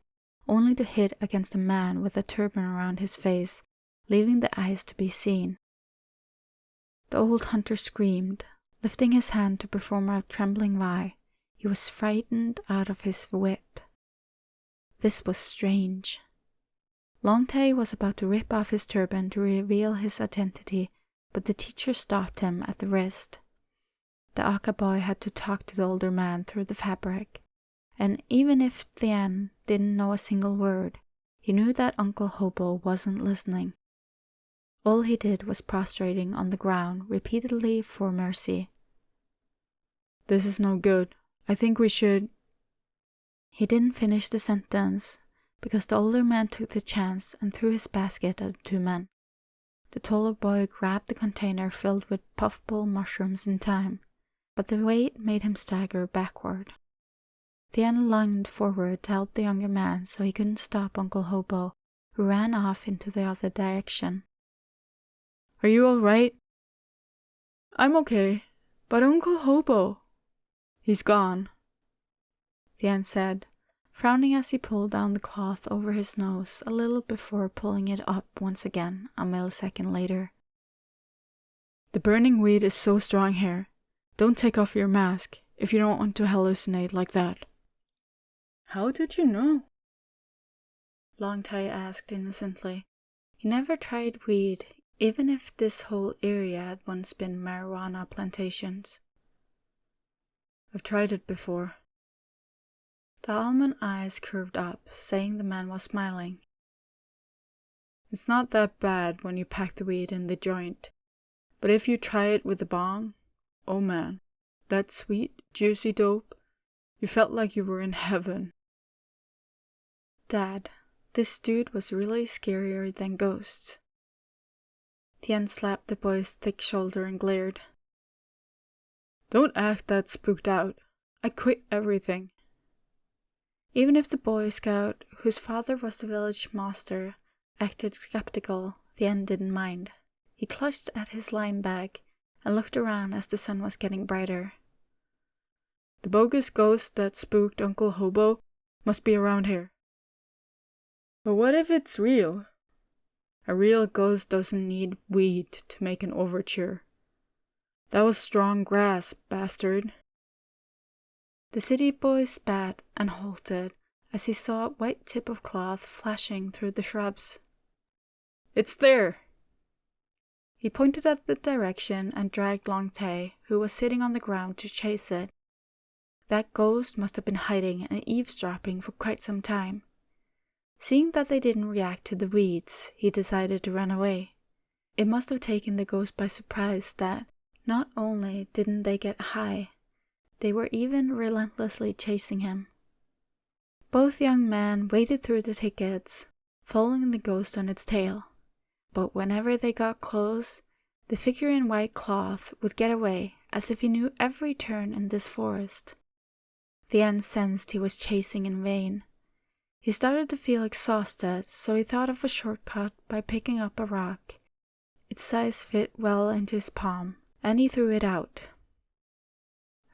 only to hit against a man with a turban around his face, leaving the eyes to be seen. The old hunter screamed, lifting his hand to perform a trembling lie. He was frightened out of his wit. This was strange. Longtail was about to rip off his turban to reveal his identity, but the teacher stopped him at the wrist. The Aka boy had to talk to the older man through the fabric, and even if Thien didn't know a single word, he knew that Uncle Hobo wasn't listening. All he did was prostrating on the ground repeatedly for mercy. This is no good. I think we should... He didn't finish the sentence, because the older man took the chance and threw his basket at the two men. The taller boy grabbed the container filled with puffball mushrooms in time, but the weight made him stagger backward. Thien lunged forward to help the younger man so he couldn't stop Uncle Hobo, who ran off into the other direction. Are you all right? I'm okay, but Uncle Hobo... He's gone, Thien said, frowning as he pulled down the cloth over his nose a little before pulling it up once again a millisecond later. The burning weed is so strong here. Don't take off your mask if you don't want to hallucinate like that. How did you know? Longtail asked innocently. He never tried weed, even if this whole area had once been marijuana plantations. I've tried it before. The almond eyes curved up, saying the man was smiling. It's not that bad when you pack the weed in the joint, but if you try it with the bong, oh man, that sweet, juicy dope, you felt like you were in heaven. Dad, this dude was really scarier than ghosts. Thien slapped the boy's thick shoulder and glared. Don't act that spooked out. I quit everything. Even if the Boy Scout, whose father was the village master, acted skeptical, Thien didn't mind. He clutched at his lime bag and looked around as the sun was getting brighter. The bogus ghost that spooked Uncle Hobo must be around here. But what if it's real? A real ghost doesn't need weed to make an overture. That was strong grass, bastard. The city boy spat and halted as he saw a white tip of cloth flashing through the shrubs. It's there! He pointed at the direction and dragged Long Tay, who was sitting on the ground, to chase it. That ghost must have been hiding and eavesdropping for quite some time. Seeing that they didn't react to the weeds, he decided to run away. It must have taken the ghost by surprise that not only didn't they get high, they were even relentlessly chasing him. Both young men waded through the thickets, following the ghost on its tail. But whenever they got close, the figure in white cloth would get away as if he knew every turn in this forest. Thien sensed he was chasing in vain. He started to feel exhausted, so he thought of a shortcut by picking up a rock. Its size fit well into his palm, and he threw it out.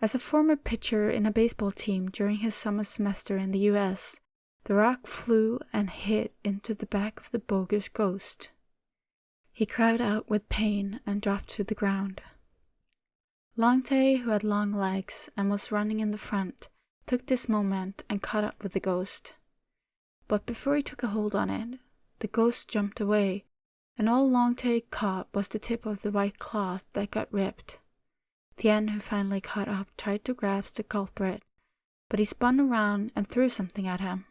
As a former pitcher in a baseball team during his summer semester in the US, the rock flew and hit into the back of the bogus ghost. He cried out with pain and dropped to the ground. Long Tay, who had long legs and was running in the front, took this moment and caught up with the ghost. But before he took a hold on it, the ghost jumped away, and all Long Tay caught was the tip of the white cloth that got ripped. Thien, who finally caught up, tried to grasp the culprit, but he spun around and threw something at him.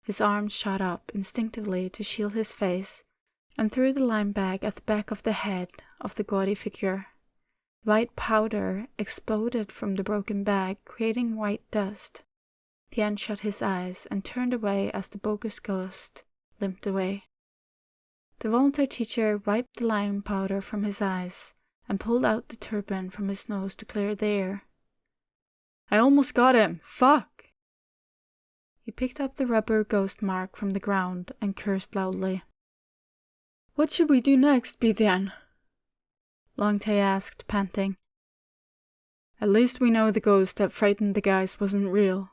His arms shot up instinctively to shield his face, and threw the lime bag at the back of the head of the gaudy figure. White powder exploded from the broken bag, creating white dust. Thien shut his eyes and turned away as the bogus ghost limped away. The volunteer teacher wiped the lime powder from his eyes and pulled out the turban from his nose to clear the air. I almost got him! Fuck! He picked up the rubber ghost mark from the ground and cursed loudly. What should we do next, Thien? Long Tay asked, panting. At least we know the ghost that frightened the guys wasn't real.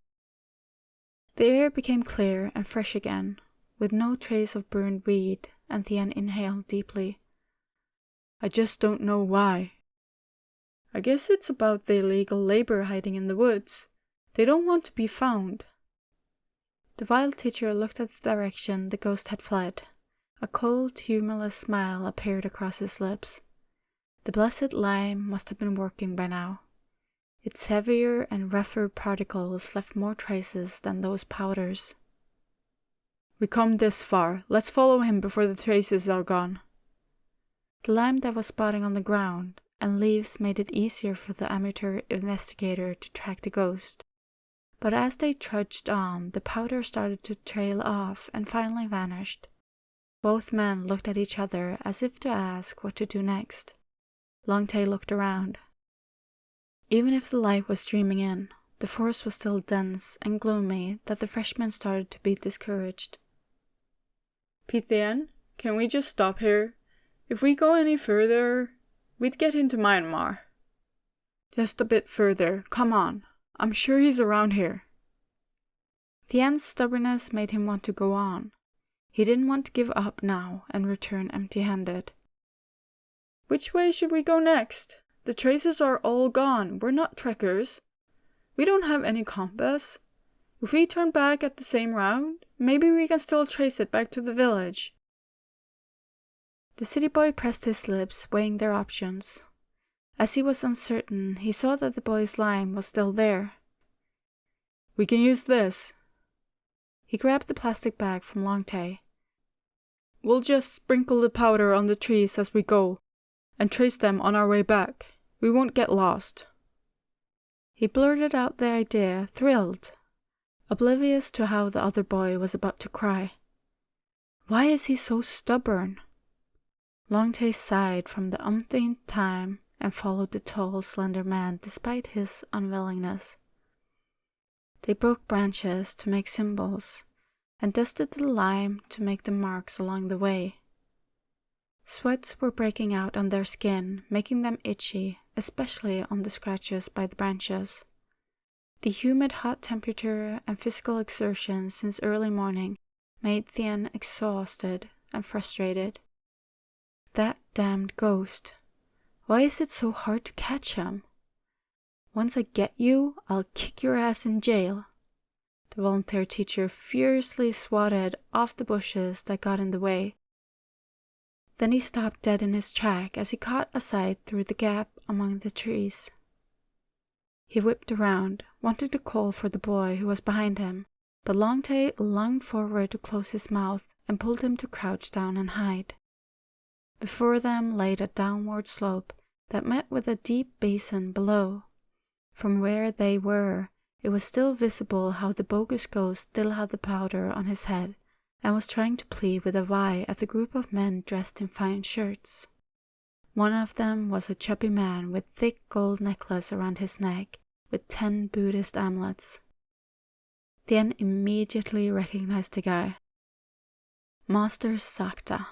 The air became clear and fresh again, with no trace of burned weed, and Thien inhaled deeply. I just don't know why. I guess it's about the illegal labor hiding in the woods. They don't want to be found. The wild teacher looked at the direction the ghost had fled. A cold, humorless smile appeared across his lips. The blessed lime must have been working by now. Its heavier and rougher particles left more traces than those powders. We come this far. Let's follow him before the traces are gone. The lime that was spotting on the ground and leaves made it easier for the amateur investigator to track the ghost. But as they trudged on, the powder started to trail off and finally vanished. Both men looked at each other as if to ask what to do next. Long Tay looked around. Even if the light was streaming in, the forest was still dense and gloomy that the freshmen started to be discouraged. Thien, can we just stop here? If we go any further, we'd get into Myanmar. Just a bit further, come on. I'm sure he's around here. Thien's stubbornness made him want to go on. He didn't want to give up now and return empty-handed. Which way should we go next? The traces are all gone. We're not trekkers. We don't have any compass. If we turn back at the same route, maybe we can still trace it back to the village. The city boy pressed his lips, weighing their options. As he was uncertain, he saw that the boy's lime was still there. We can use this. He grabbed the plastic bag from Long Tay. We'll just sprinkle the powder on the trees as we go, and trace them on our way back. We won't get lost. He blurted out the idea, thrilled, oblivious to how the other boy was about to cry. Why is he so stubborn? Longtail sighed from the umpteenth time and followed the tall, slender man despite his unwillingness. They broke branches to make symbols and dusted the lime to make the marks along the way. Sweats were breaking out on their skin, making them itchy, especially on the scratches by the branches. The humid hot temperature and physical exertion since early morning made Thien exhausted and frustrated. That damned ghost. Why is it so hard to catch him? Once I get you, I'll kick your ass in jail. The volunteer teacher furiously swatted off the bushes that got in the way. Then he stopped dead in his track as he caught a sight through the gap among the trees. He whipped around, wanted to call for the boy who was behind him, but Longtail lunged forward to close his mouth and pulled him to crouch down and hide. Before them lay a downward slope that met with a deep basin below. From where they were, it was still visible how the bogus ghost still had the powder on his head and was trying to plead with a Y at the group of men dressed in fine shirts. One of them was a chubby man with thick gold necklace around his neck with 10 Buddhist amulets. Thien immediately recognized the guy. Master Sakta.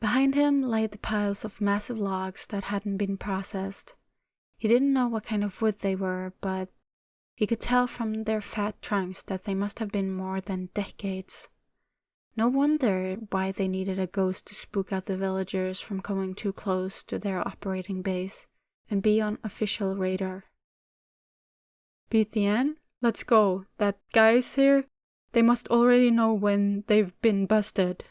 Behind him lay the piles of massive logs that hadn't been processed. He didn't know what kind of wood they were, but he could tell from their fat trunks that they must have been more than decades. No wonder why they needed a ghost to spook out the villagers from coming too close to their operating base and be on official radar. Thien, let's go. That guy's here. They must already know when they've been busted.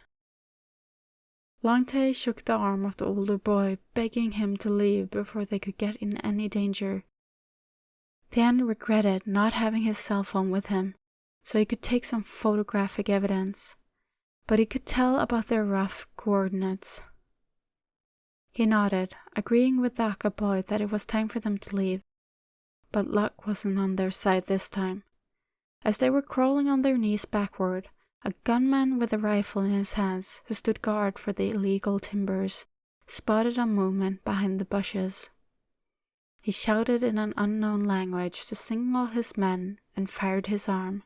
Longtail shook the arm of the older boy, begging him to leave before they could get in any danger. Thien regretted not having his cell phone with him, so he could take some photographic evidence, but he could tell about their rough coordinates. He nodded, agreeing with the Aka boy that it was time for them to leave, but luck wasn't on their side this time. As they were crawling on their knees backward, a gunman with a rifle in his hands, who stood guard for the illegal timbers, spotted a movement behind the bushes. He shouted in an unknown language to signal his men and fired his arm.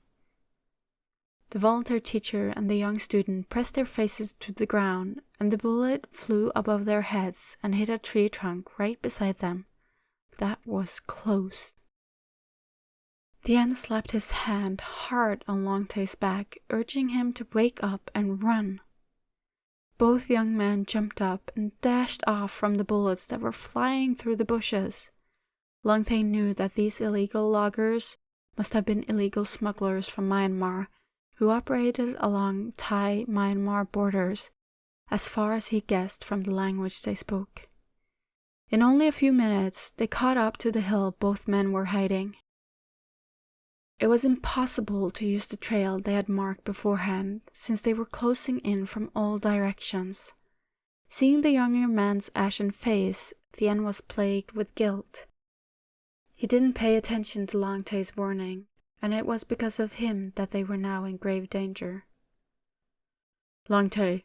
The volunteer teacher and the young student pressed their faces to the ground, and the bullet flew above their heads and hit a tree trunk right beside them. That was close. Thien slapped his hand hard on Longtail's back, urging him to wake up and run. Both young men jumped up and dashed off from the bullets that were flying through the bushes. Longtail knew that these illegal loggers must have been illegal smugglers from Myanmar who operated along Thai-Myanmar borders, as far as he guessed from the language they spoke. In only a few minutes, they caught up to the hill both men were hiding. It was impossible to use the trail they had marked beforehand, since they were closing in from all directions. Seeing the younger man's ashen face, Thien was plagued with guilt. He didn't pay attention to Longtail's warning, and it was because of him that they were now in grave danger. Longtail,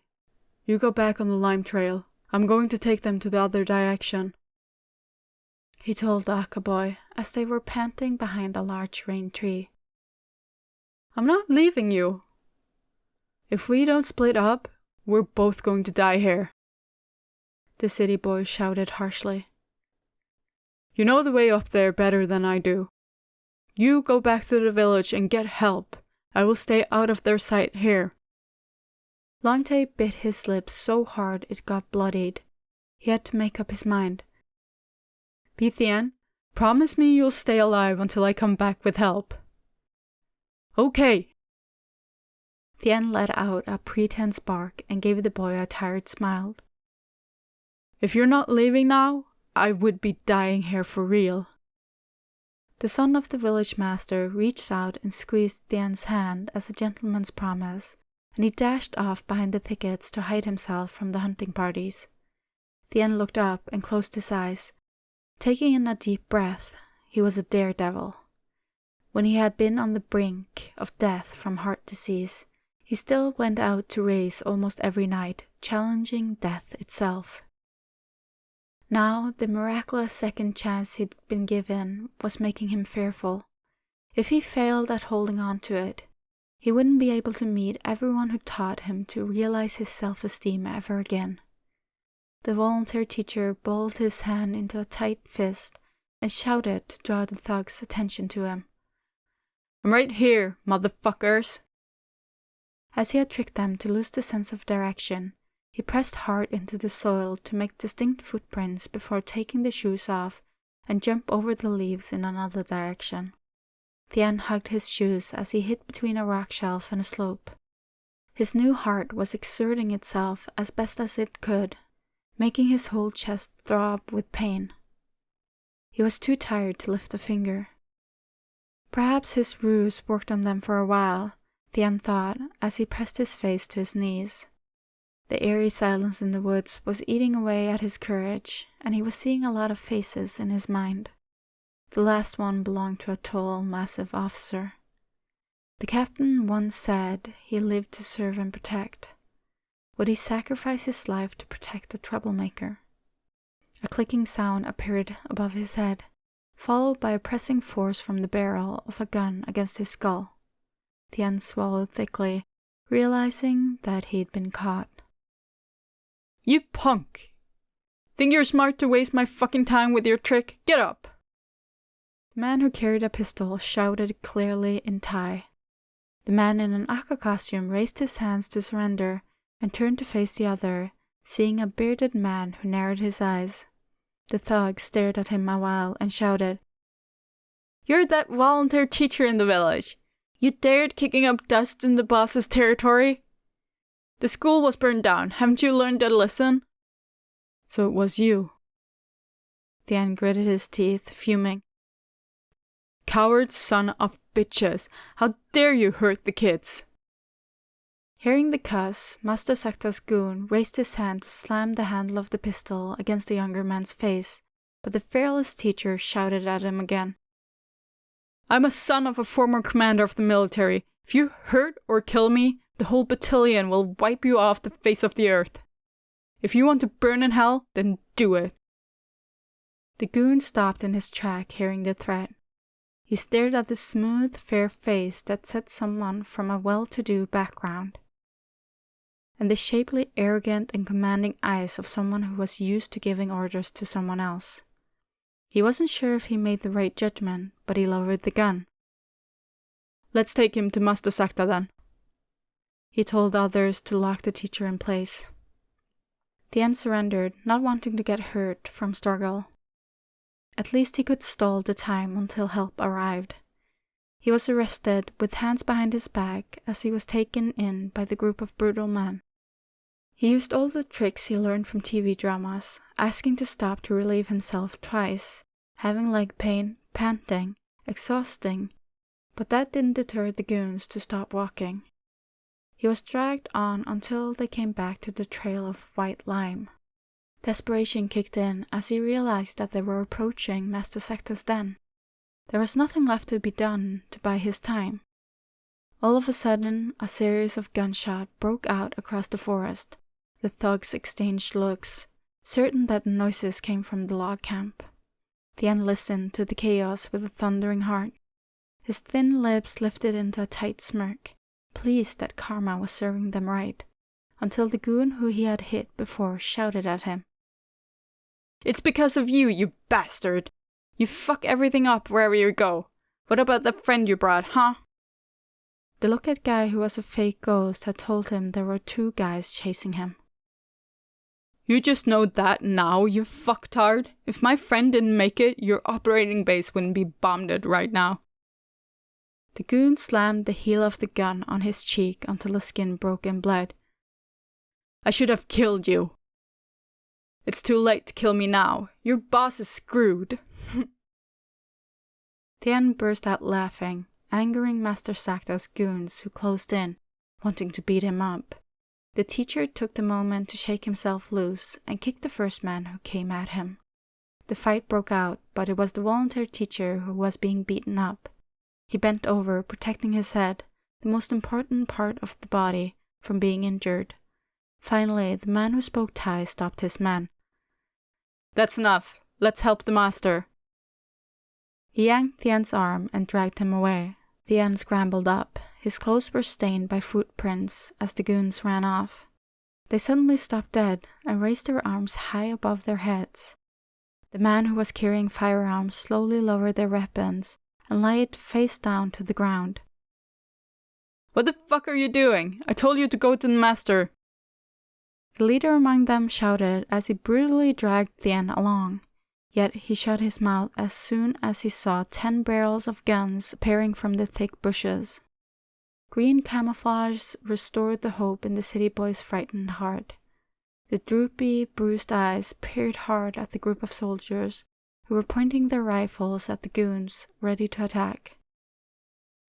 you go back on the lime trail. I'm going to take them to the other direction, he told the Aka boy as they were panting behind a large rain tree. I'm not leaving you. If we don't split up, we're both going to die here, the city boy shouted harshly. You know the way up there better than I do. You go back to the village and get help. I will stay out of their sight here. Longtail bit his lips so hard it got bloodied. He had to make up his mind. Thien, promise me you'll stay alive until I come back with help. Okay. Thien let out a pretense bark and gave the boy a tired smile. If you're not leaving now, I would be dying here for real. The son of the village master reached out and squeezed Thien's hand as a gentleman's promise, and he dashed off behind the thickets to hide himself from the hunting parties. Thien looked up and closed his eyes. Taking in a deep breath, he was a daredevil. When he had been on the brink of death from heart disease, He still went out to race almost every night, challenging death itself. Now, the miraculous second chance he'd been given was making him fearful. If he failed at holding on to it, he wouldn't be able to meet everyone who taught him to realize his self-esteem ever again. The volunteer teacher balled his hand into a tight fist and shouted to draw the thugs' attention to him. "I'm right here, motherfuckers!" As he had tricked them to lose the sense of direction, he pressed hard into the soil to make distinct footprints before taking the shoes off and jump over the leaves in another direction. Thien hugged his shoes as he hit between a rock shelf and a slope. His new heart was exerting itself as best as it could, making his whole chest throb with pain. He was too tired to lift a finger. Perhaps his ruse worked on them for a while, Thien thought as he pressed his face to his knees. The eerie silence in the woods was eating away at his courage, and he was seeing a lot of faces in his mind. The last one belonged to a tall, massive officer. The captain once said he lived to serve and protect. Would he sacrifice his life to protect the troublemaker? A clicking sound appeared above his head, followed by a pressing force from the barrel of a gun against his skull. Thien swallowed thickly, realizing that he'd been caught. "You punk! Think you're smart to waste my fucking time with your trick? Get up!" The man who carried a pistol shouted clearly in Thai. The man in an aqua costume raised his hands to surrender and turned to face the other, seeing a bearded man who narrowed his eyes. The thug stared at him a while and shouted, "You're that volunteer teacher in the village. You dared kicking up dust in the boss's territory? The school was burned down. Haven't you learned a lesson?" "So it was you." Thien gritted his teeth, fuming. "Coward son of bitches! How dare you hurt the kids!" Hearing the cuss, Master Sakta's goon raised his hand to slam the handle of the pistol against the younger man's face, but the fearless teacher shouted at him again. "I'm a son of a former commander of the military. If you hurt or kill me, the whole battalion will wipe you off the face of the earth. If you want to burn in hell, then do it." The goon stopped in his track, hearing the threat. He stared at the smooth, fair face that said someone from a well-to-do background, and the shapely, arrogant, and commanding eyes of someone who was used to giving orders to someone else. He wasn't sure if he made the right judgment, but he lowered the gun. "Let's take him to Master Sakta then." He told the others to lock the teacher in place. Thien surrendered, not wanting to get hurt from struggle. At least he could stall the time until help arrived. He was arrested with hands behind his back as he was taken in by the group of brutal men. He used all the tricks he learned from TV dramas, asking to stop to relieve himself twice, having leg pain, panting, exhausting, but that didn't deter the goons to stop walking. He was dragged on until they came back to the trail of white lime. Desperation kicked in as he realized that they were approaching Master Sakta's den. There was nothing left to be done to buy his time. All of a sudden, a series of gunshots broke out across the forest. The thugs exchanged looks, certain that the noises came from the log camp. Thien listened to the chaos with a thundering heart. His thin lips lifted into a tight smirk, pleased that karma was serving them right, until the goon who he had hit before shouted at him. "It's because of you, you bastard! You fuck everything up wherever you go. What about the friend you brought, huh?" The look-at guy who was a fake ghost had told him there were 2 guys chasing him. "You just know that now, you fucktard. If my friend didn't make it, your operating base wouldn't be bombed right now." The goon slammed the heel of the gun on his cheek until the skin broke and bled. "I should have killed you. It's too late to kill me now. Your boss is screwed." Thien burst out laughing, angering Master Sakta's goons who closed in, wanting to beat him up. The teacher took the moment to shake himself loose and kick the first man who came at him. The fight broke out, but it was the volunteer teacher who was being beaten up. He bent over, protecting his head, the most important part of the body, from being injured. Finally, the man who spoke Thai stopped his men. "That's enough. Let's help the master." He yanked Thien's arm and dragged him away. Thien scrambled up. His clothes were stained by footprints as the goons ran off. They suddenly stopped dead and raised their arms high above their heads. The man who was carrying firearms slowly lowered their weapons and laid face down to the ground. "What the fuck are you doing? I told you to go to the master." The leader among them shouted as he brutally dragged Thien along, yet he shut his mouth as soon as he saw 10 barrels of guns appearing from the thick bushes. Green camouflage restored the hope in the city boy's frightened heart. The droopy, bruised eyes peered hard at the group of soldiers who were pointing their rifles at the goons, ready to attack.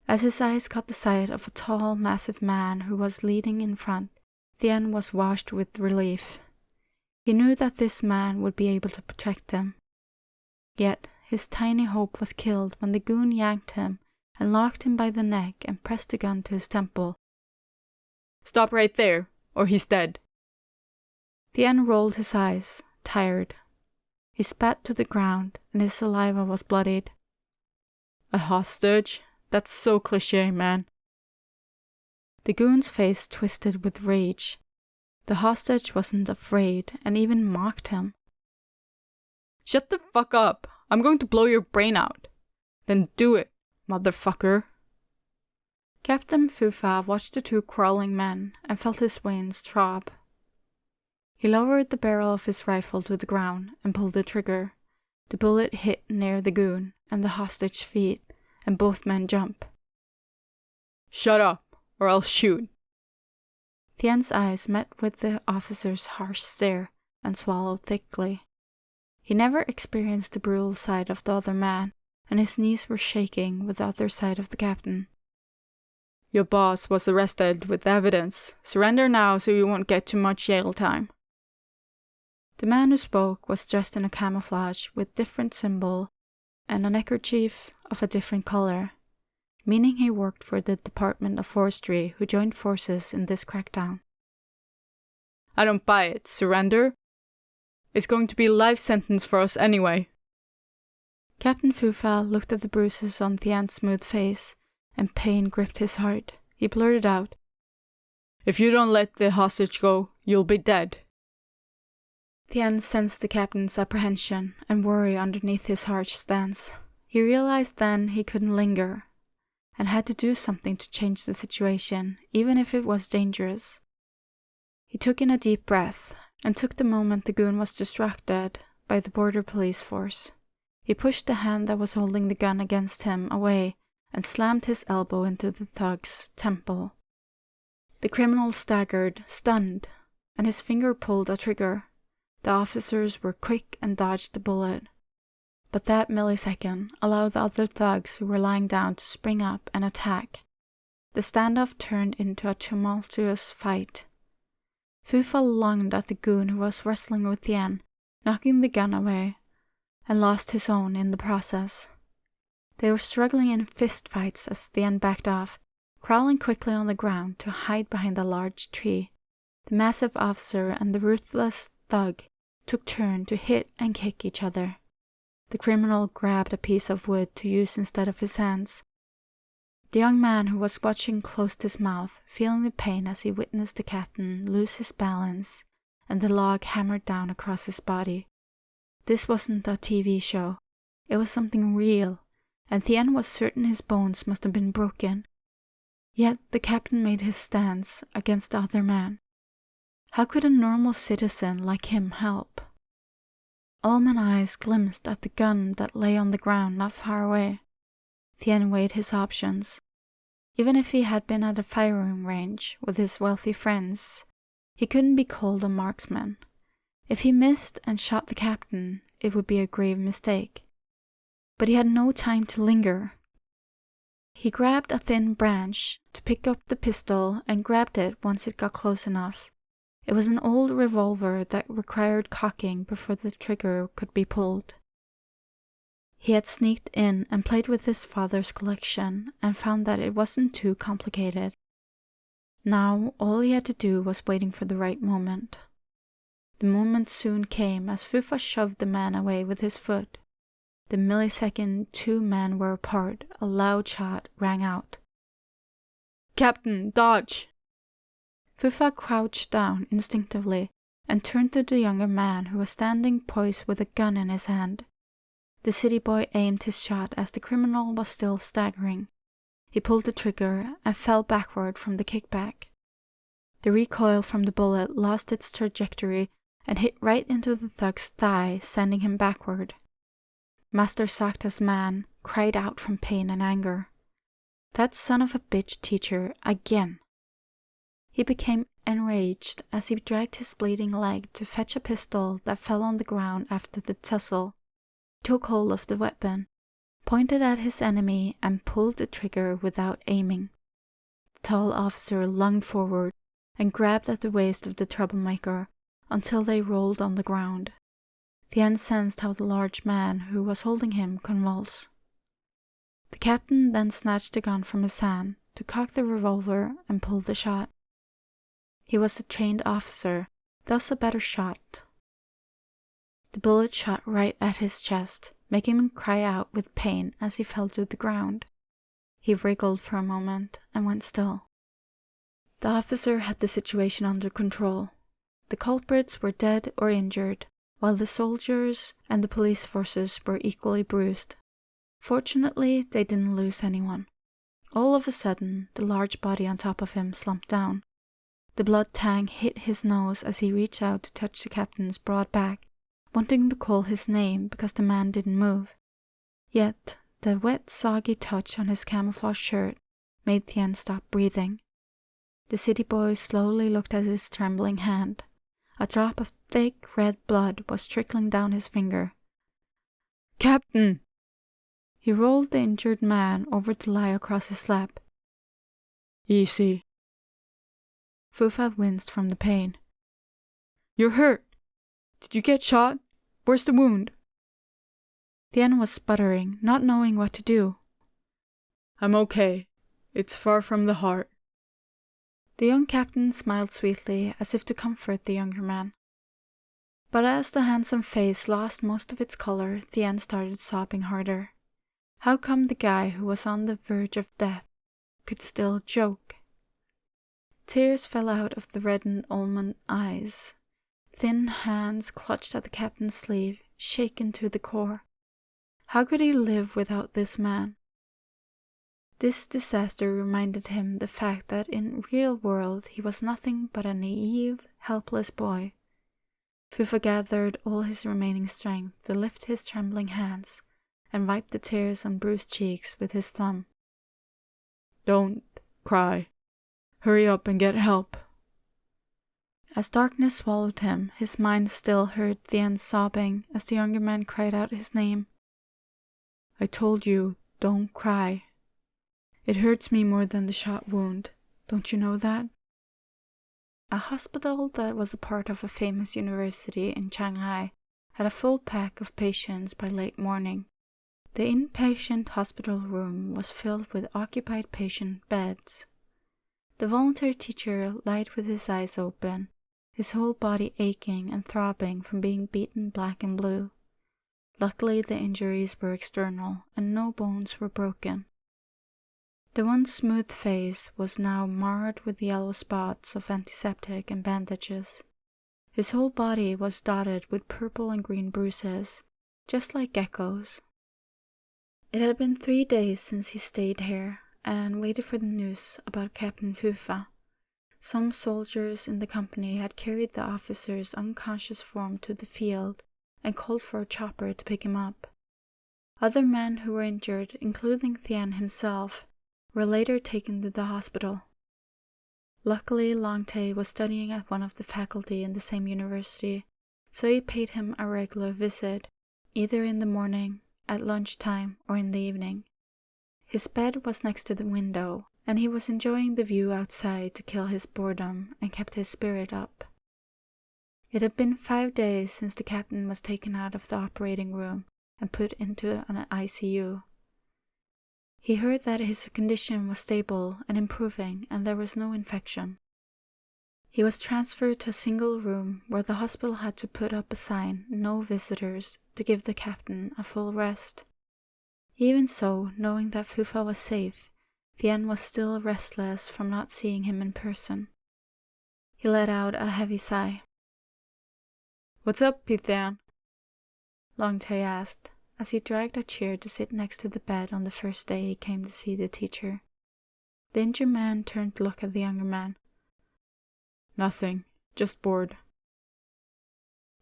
As his eyes caught the sight of a tall, massive man who was leading in front, Thien was washed with relief. He knew that this man would be able to protect them. Yet his tiny hope was killed when the goon yanked him and locked him by the neck and pressed a gun to his temple. "Stop right there, or he's dead." Thien rolled his eyes, tired. He spat to the ground, and his saliva was bloodied. "A hostage? That's so cliché, man." The goon's face twisted with rage. The hostage wasn't afraid and even mocked him. "Shut the fuck up. I'm going to blow your brain out." "Then do it, motherfucker." Captain Fufa watched the 2 crawling men and felt his veins throb. He lowered the barrel of his rifle to the ground and pulled the trigger. The bullet hit near the goon and the hostage's feet, and both men jumped. "Shut up, or I'll shoot." Thien's eyes met with the officer's harsh stare and swallowed thickly. He never experienced the brutal side of the other man, and his knees were shaking with the other side of the captain. "Your boss was arrested with evidence. Surrender now so you won't get too much jail time." The man who spoke was dressed in a camouflage with different symbol and a neckerchief of a different color, meaning he worked for the Department of Forestry who joined forces in this crackdown. "I don't buy it. Surrender? It's going to be a life sentence for us anyway." Captain Fufa looked at the bruises on Thien's smooth face, and pain gripped his heart. He blurted out, "If you don't let the hostage go, you'll be dead." Thien sensed the captain's apprehension and worry underneath his harsh stance. He realized then he couldn't linger, and had to do something to change the situation, even if it was dangerous. He took in a deep breath, and took the moment the goon was distracted by the border police force. He pushed the hand that was holding the gun against him away and slammed his elbow into the thug's temple. The criminal staggered, stunned, and his finger pulled a trigger. The officers were quick and dodged the bullet. But that millisecond allowed the other thugs who were lying down to spring up and attack. The standoff turned into a tumultuous fight. Fufa lunged at the goon who was wrestling with Thien, knocking the gun away, and lost his own in the process. They were struggling in fistfights as Thien backed off, crawling quickly on the ground to hide behind a large tree. The massive officer and the ruthless thug took turn to hit and kick each other. The criminal grabbed a piece of wood to use instead of his hands. The young man who was watching closed his mouth, feeling the pain as he witnessed the captain lose his balance and the log hammered down across his body. This wasn't a TV show. It was something real, and Thien was certain his bones must have been broken. Yet the captain made his stance against the other man. How could a normal citizen like him help? Almond eyes glimpsed at the gun that lay on the ground not far away. Thien weighed his options. Even if he had been at a firing range with his wealthy friends, he couldn't be called a marksman. If he missed and shot the captain, it would be a grave mistake. But he had no time to linger. He grabbed a thin branch to pick up the pistol and grabbed it once it got close enough. It was an old revolver that required cocking before the trigger could be pulled. He had sneaked in and played with his father's collection and found that it wasn't too complicated. Now all he had to do was waiting for the right moment. The moment soon came as Fufa shoved the man away with his foot. The millisecond two men were apart, a loud shot rang out. "Captain, dodge!" Fufa crouched down instinctively and turned to the younger man who was standing poised with a gun in his hand. The city boy aimed his shot as the criminal was still staggering. He pulled the trigger and fell backward from the kickback. The recoil from the bullet lost its trajectory and hit right into the thug's thigh, sending him backward. Master Sakta's man cried out from pain and anger. That son of a bitch teacher again! He became enraged as he dragged his bleeding leg to fetch a pistol that fell on the ground after the tussle. He took hold of the weapon, pointed at his enemy, and pulled the trigger without aiming. The tall officer lunged forward and grabbed at the waist of the troublemaker until they rolled on the ground. Thien sensed how the large man who was holding him convulsed. The captain then snatched the gun from his hand to cock the revolver and pull the shot. He was a trained officer, thus a better shot. The bullet shot right at his chest, making him cry out with pain as he fell to the ground. He wriggled for a moment and went still. The officer had the situation under control. The culprits were dead or injured, while the soldiers and the police forces were equally bruised. Fortunately, they didn't lose anyone. All of a sudden, the large body on top of him slumped down. The blood tang hit his nose as he reached out to touch the captain's broad back, wanting to call his name because the man didn't move. Yet, the wet, soggy touch on his camouflage shirt made Thien stop breathing. The city boy slowly looked at his trembling hand. A drop of thick red blood was trickling down his finger. "Captain!" He rolled the injured man over to lie across his lap. "Easy." Fufa winced from the pain. "You're hurt. Did you get shot? Where's the wound?" Thien was sputtering, not knowing what to do. "I'm okay. It's far from the heart." The young captain smiled sweetly as if to comfort the younger man. But as the handsome face lost most of its color, Thien started sobbing harder. How come the guy who was on the verge of death could still joke? Tears fell out of the reddened almond eyes. Thin hands clutched at the captain's sleeve, shaken to the core. How could he live without this man? This disaster reminded him the fact that in real world he was nothing but a naive, helpless boy. Fufa gathered all his remaining strength to lift his trembling hands and wiped the tears on bruised cheeks with his thumb. "Don't cry. Hurry up and get help." As darkness swallowed him, his mind still heard Thien sobbing as the younger man cried out his name. "I told you, don't cry. It hurts me more than the shot wound. Don't you know that?" A hospital that was a part of a famous university in Shanghai had a full pack of patients by late morning. The inpatient hospital room was filled with occupied patient beds. The volunteer teacher lied with his eyes open, his whole body aching and throbbing from being beaten black and blue. Luckily, the injuries were external and no bones were broken. The once smooth face was now marred with yellow spots of antiseptic and bandages. His whole body was dotted with purple and green bruises, just like geckos. It had been 3 days since he stayed here and waited for the news about Captain Fufa. Some soldiers in the company had carried the officer's unconscious form to the field and called for a chopper to pick him up. Other men who were injured, including Thien himself, were later taken to the hospital. Luckily, Longtae was studying at one of the faculty in the same university, so he paid him a regular visit, either in the morning, at lunchtime, or in the evening. His bed was next to the window, and he was enjoying the view outside to kill his boredom and kept his spirit up. It had been 5 days since the captain was taken out of the operating room, and put into an ICU. He heard that his condition was stable and improving and there was no infection. He was transferred to a single room where the hospital had to put up a sign, "No visitors," to give the captain a full rest. Even so, knowing that Fufa was safe, Thien was still restless from not seeing him in person. He let out a heavy sigh. "What's up, Thien?" Longtae asked, as he dragged a chair to sit next to the bed on the first day he came to see the teacher. The injured man turned to look at the younger man. "Nothing, just bored."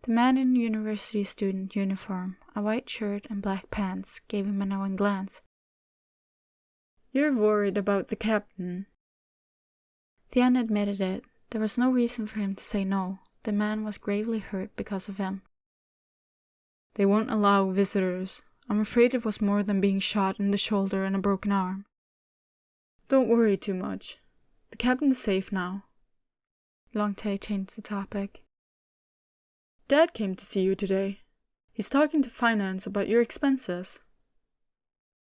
The man in university student uniform, a white shirt and black pants, gave him a knowing glance. "You're worried about the captain." Thien admitted it. There was no reason for him to say no. The man was gravely hurt because of him. "They won't allow visitors. I'm afraid it was more than being shot in the shoulder and a broken arm." "Don't worry too much. The captain's safe now." Longtae changed the topic. "Dad came to see you today. He's talking to finance about your expenses."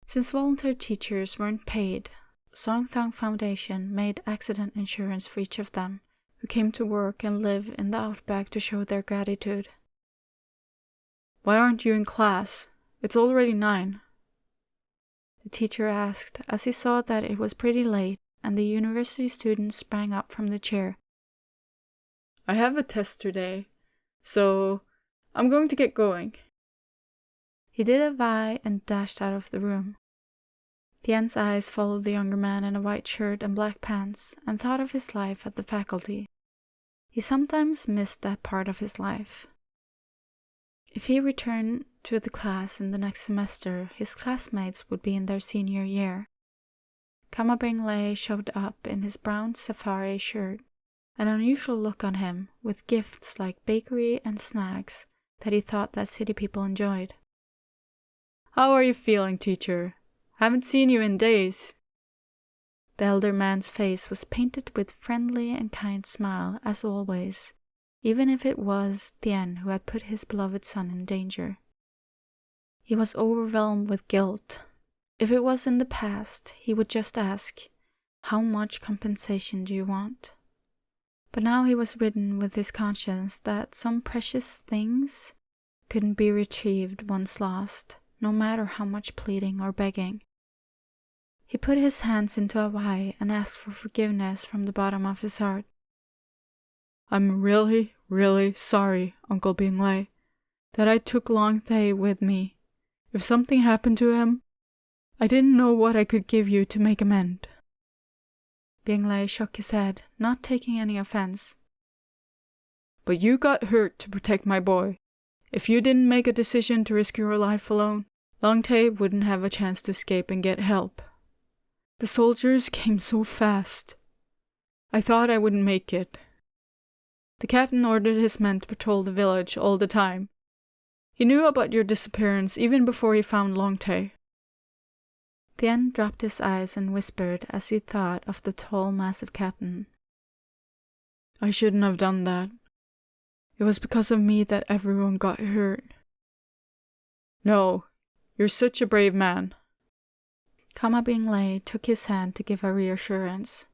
Since volunteer teachers weren't paid, Songthang Foundation made accident insurance for each of them who came to work and live in the outback to show their gratitude. "Why aren't you in class? It's already 9. The teacher asked as he saw that it was pretty late and the university student sprang up from the chair. "I have a test today, so I'm going to get going." He did a Vi and dashed out of the room. Thien's eyes followed the younger man in a white shirt and black pants and thought of his life at the faculty. He sometimes missed that part of his life. If he returned to the class in the next semester, his classmates would be in their senior year. Kama Benglei showed up in his brown safari shirt, an unusual look on him, with gifts like bakery and snacks that he thought that city people enjoyed. "How are you feeling, teacher? Haven't seen you in days." The elder man's face was painted with friendly and kind smile, as always, even if it was Thien who had put his beloved son in danger. He was overwhelmed with guilt. If it was in the past, he would just ask, "How much compensation do you want?" But now he was ridden with his conscience that some precious things couldn't be retrieved once lost, no matter how much pleading or begging. He put his hands into a Y and asked for forgiveness from the bottom of his heart. "I'm really, really sorry, Uncle Benglei, that I took Longtae with me. If something happened to him, I didn't know what I could give you to make amend." Benglei shook his head, not taking any offense. "But you got hurt to protect my boy. If you didn't make a decision to risk your life alone, Longtae wouldn't have a chance to escape and get help. The soldiers came so fast. I thought I wouldn't make it. The captain ordered his men to patrol the village all the time. He knew about your disappearance even before he found Longtae." Thien dropped his eyes and whispered as he thought of the tall, massive captain. "I shouldn't have done that. It was because of me that everyone got hurt." "No, you're such a brave man." Kama Benglei took his hand to give a reassurance.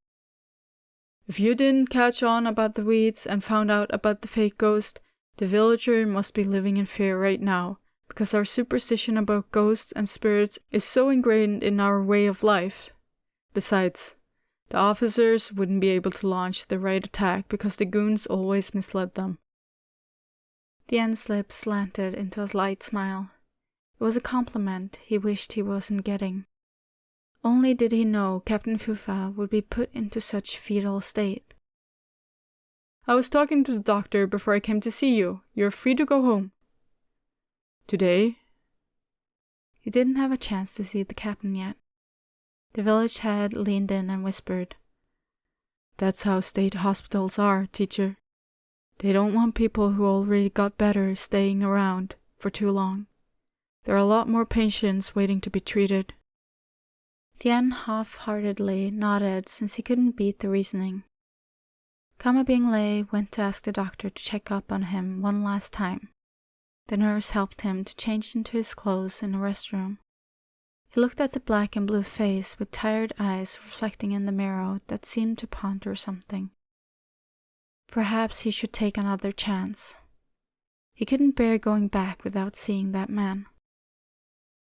"If you didn't catch on about the weeds and found out about the fake ghost, the villager must be living in fear right now, because our superstition about ghosts and spirits is so ingrained in our way of life. Besides, the officers wouldn't be able to launch the right attack because the goons always misled them." Thien's lips slanted into a light smile. It was a compliment he wished he wasn't getting. Only did he know Captain Fufa would be put into such fetal state. "I was talking to the doctor before I came to see you. You're free to go home." "Today?" He didn't have a chance to see the captain yet. The village head leaned in and whispered, "That's how state hospitals are, teacher. They don't want people who already got better staying around for too long. There are a lot more patients waiting to be treated." Thien half-heartedly nodded since he couldn't beat the reasoning. Kama Benglei went to ask the doctor to check up on him one last time. The nurse helped him to change into his clothes in the restroom. He looked at the black and blue face with tired eyes reflecting in the mirror that seemed to ponder something. Perhaps he should take another chance. He couldn't bear going back without seeing that man.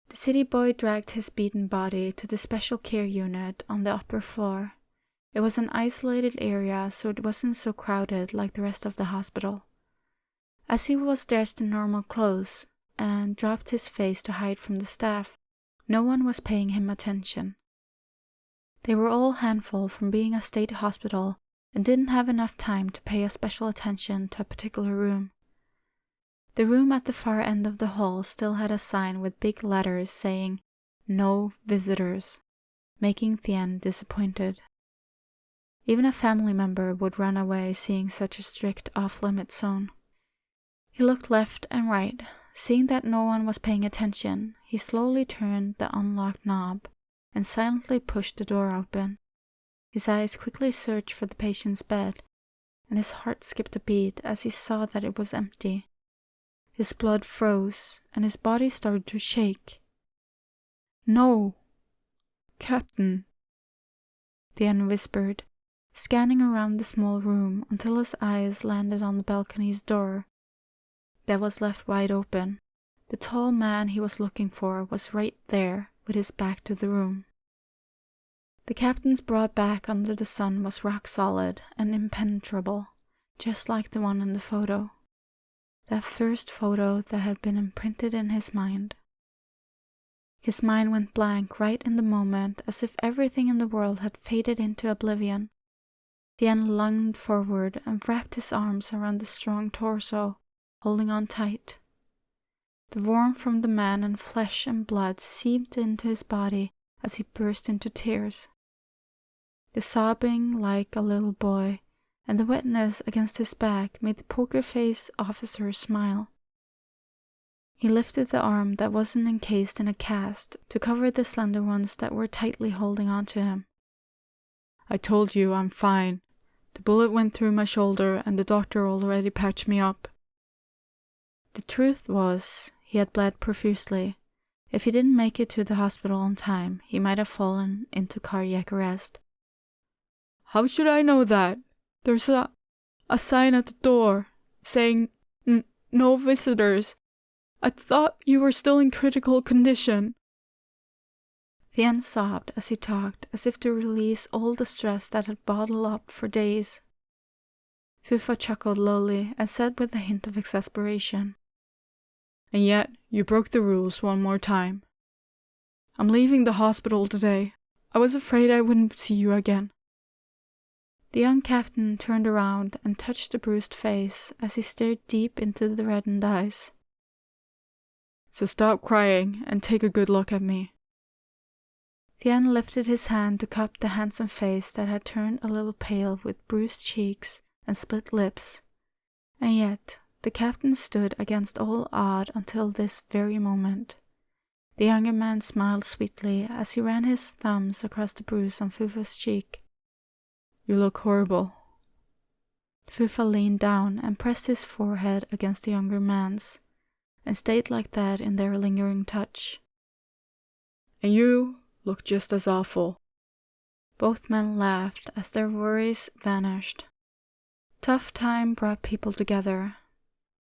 The city boy dragged his beaten body to the special care unit on the upper floor. It was an isolated area, so it wasn't so crowded like the rest of the hospital. As he was dressed in normal clothes and dropped his face to hide from the staff, no one was paying him attention. They were all handful from being a state hospital and didn't have enough time to pay a special attention to a particular room. The room at the far end of the hall still had a sign with big letters saying, "No visitors," making Thien disappointed. Even a family member would run away seeing such a strict off-limit zone. He looked left and right. Seeing that no one was paying attention, he slowly turned the unlocked knob and silently pushed the door open. His eyes quickly searched for the patient's bed, and his heart skipped a beat as he saw that it was empty. His blood froze, and his body started to shake. "No, Captain," Thien whispered, scanning around the small room until his eyes landed on the balcony's door. That was left wide open. The tall man he was looking for was right there, with his back to the room. The captain's broad back under the sun was rock solid and impenetrable, just like the one in the photo. That first photo that had been imprinted in his mind. His mind went blank right in the moment, as if everything in the world had faded into oblivion. Thien lunged forward and wrapped his arms around the strong torso, holding on tight. The warmth from the man and flesh and blood seeped into his body as he burst into tears. The sobbing like a little boy and the wetness against his back made the poker-faced officer smile. He lifted the arm that wasn't encased in a cast to cover the slender ones that were tightly holding on to him. "I told you I'm fine. The bullet went through my shoulder and the doctor already patched me up." The truth was, he had bled profusely. If he didn't make it to the hospital on time, he might have fallen into cardiac arrest. "How should I know that? There's a sign at the door saying, 'No visitors.' I thought you were still in critical condition." Thien sobbed as he talked, as if to release all the stress that had bottled up for days. Fufa chuckled lowly and said with a hint of exasperation, "And yet you broke the rules one more time. I'm leaving the hospital today. I was afraid I wouldn't see you again." The young captain turned around and touched the bruised face as he stared deep into the reddened eyes. "So stop crying and take a good look at me." Thien lifted his hand to cup the handsome face that had turned a little pale with bruised cheeks and split lips, and yet the captain stood against all odds until this very moment. The younger man smiled sweetly as he ran his thumbs across the bruise on Fufa's cheek. "You look horrible." Fufa leaned down and pressed his forehead against the younger man's, and stayed like that in their lingering touch. "And you look just as awful." Both men laughed as their worries vanished. Tough time brought people together.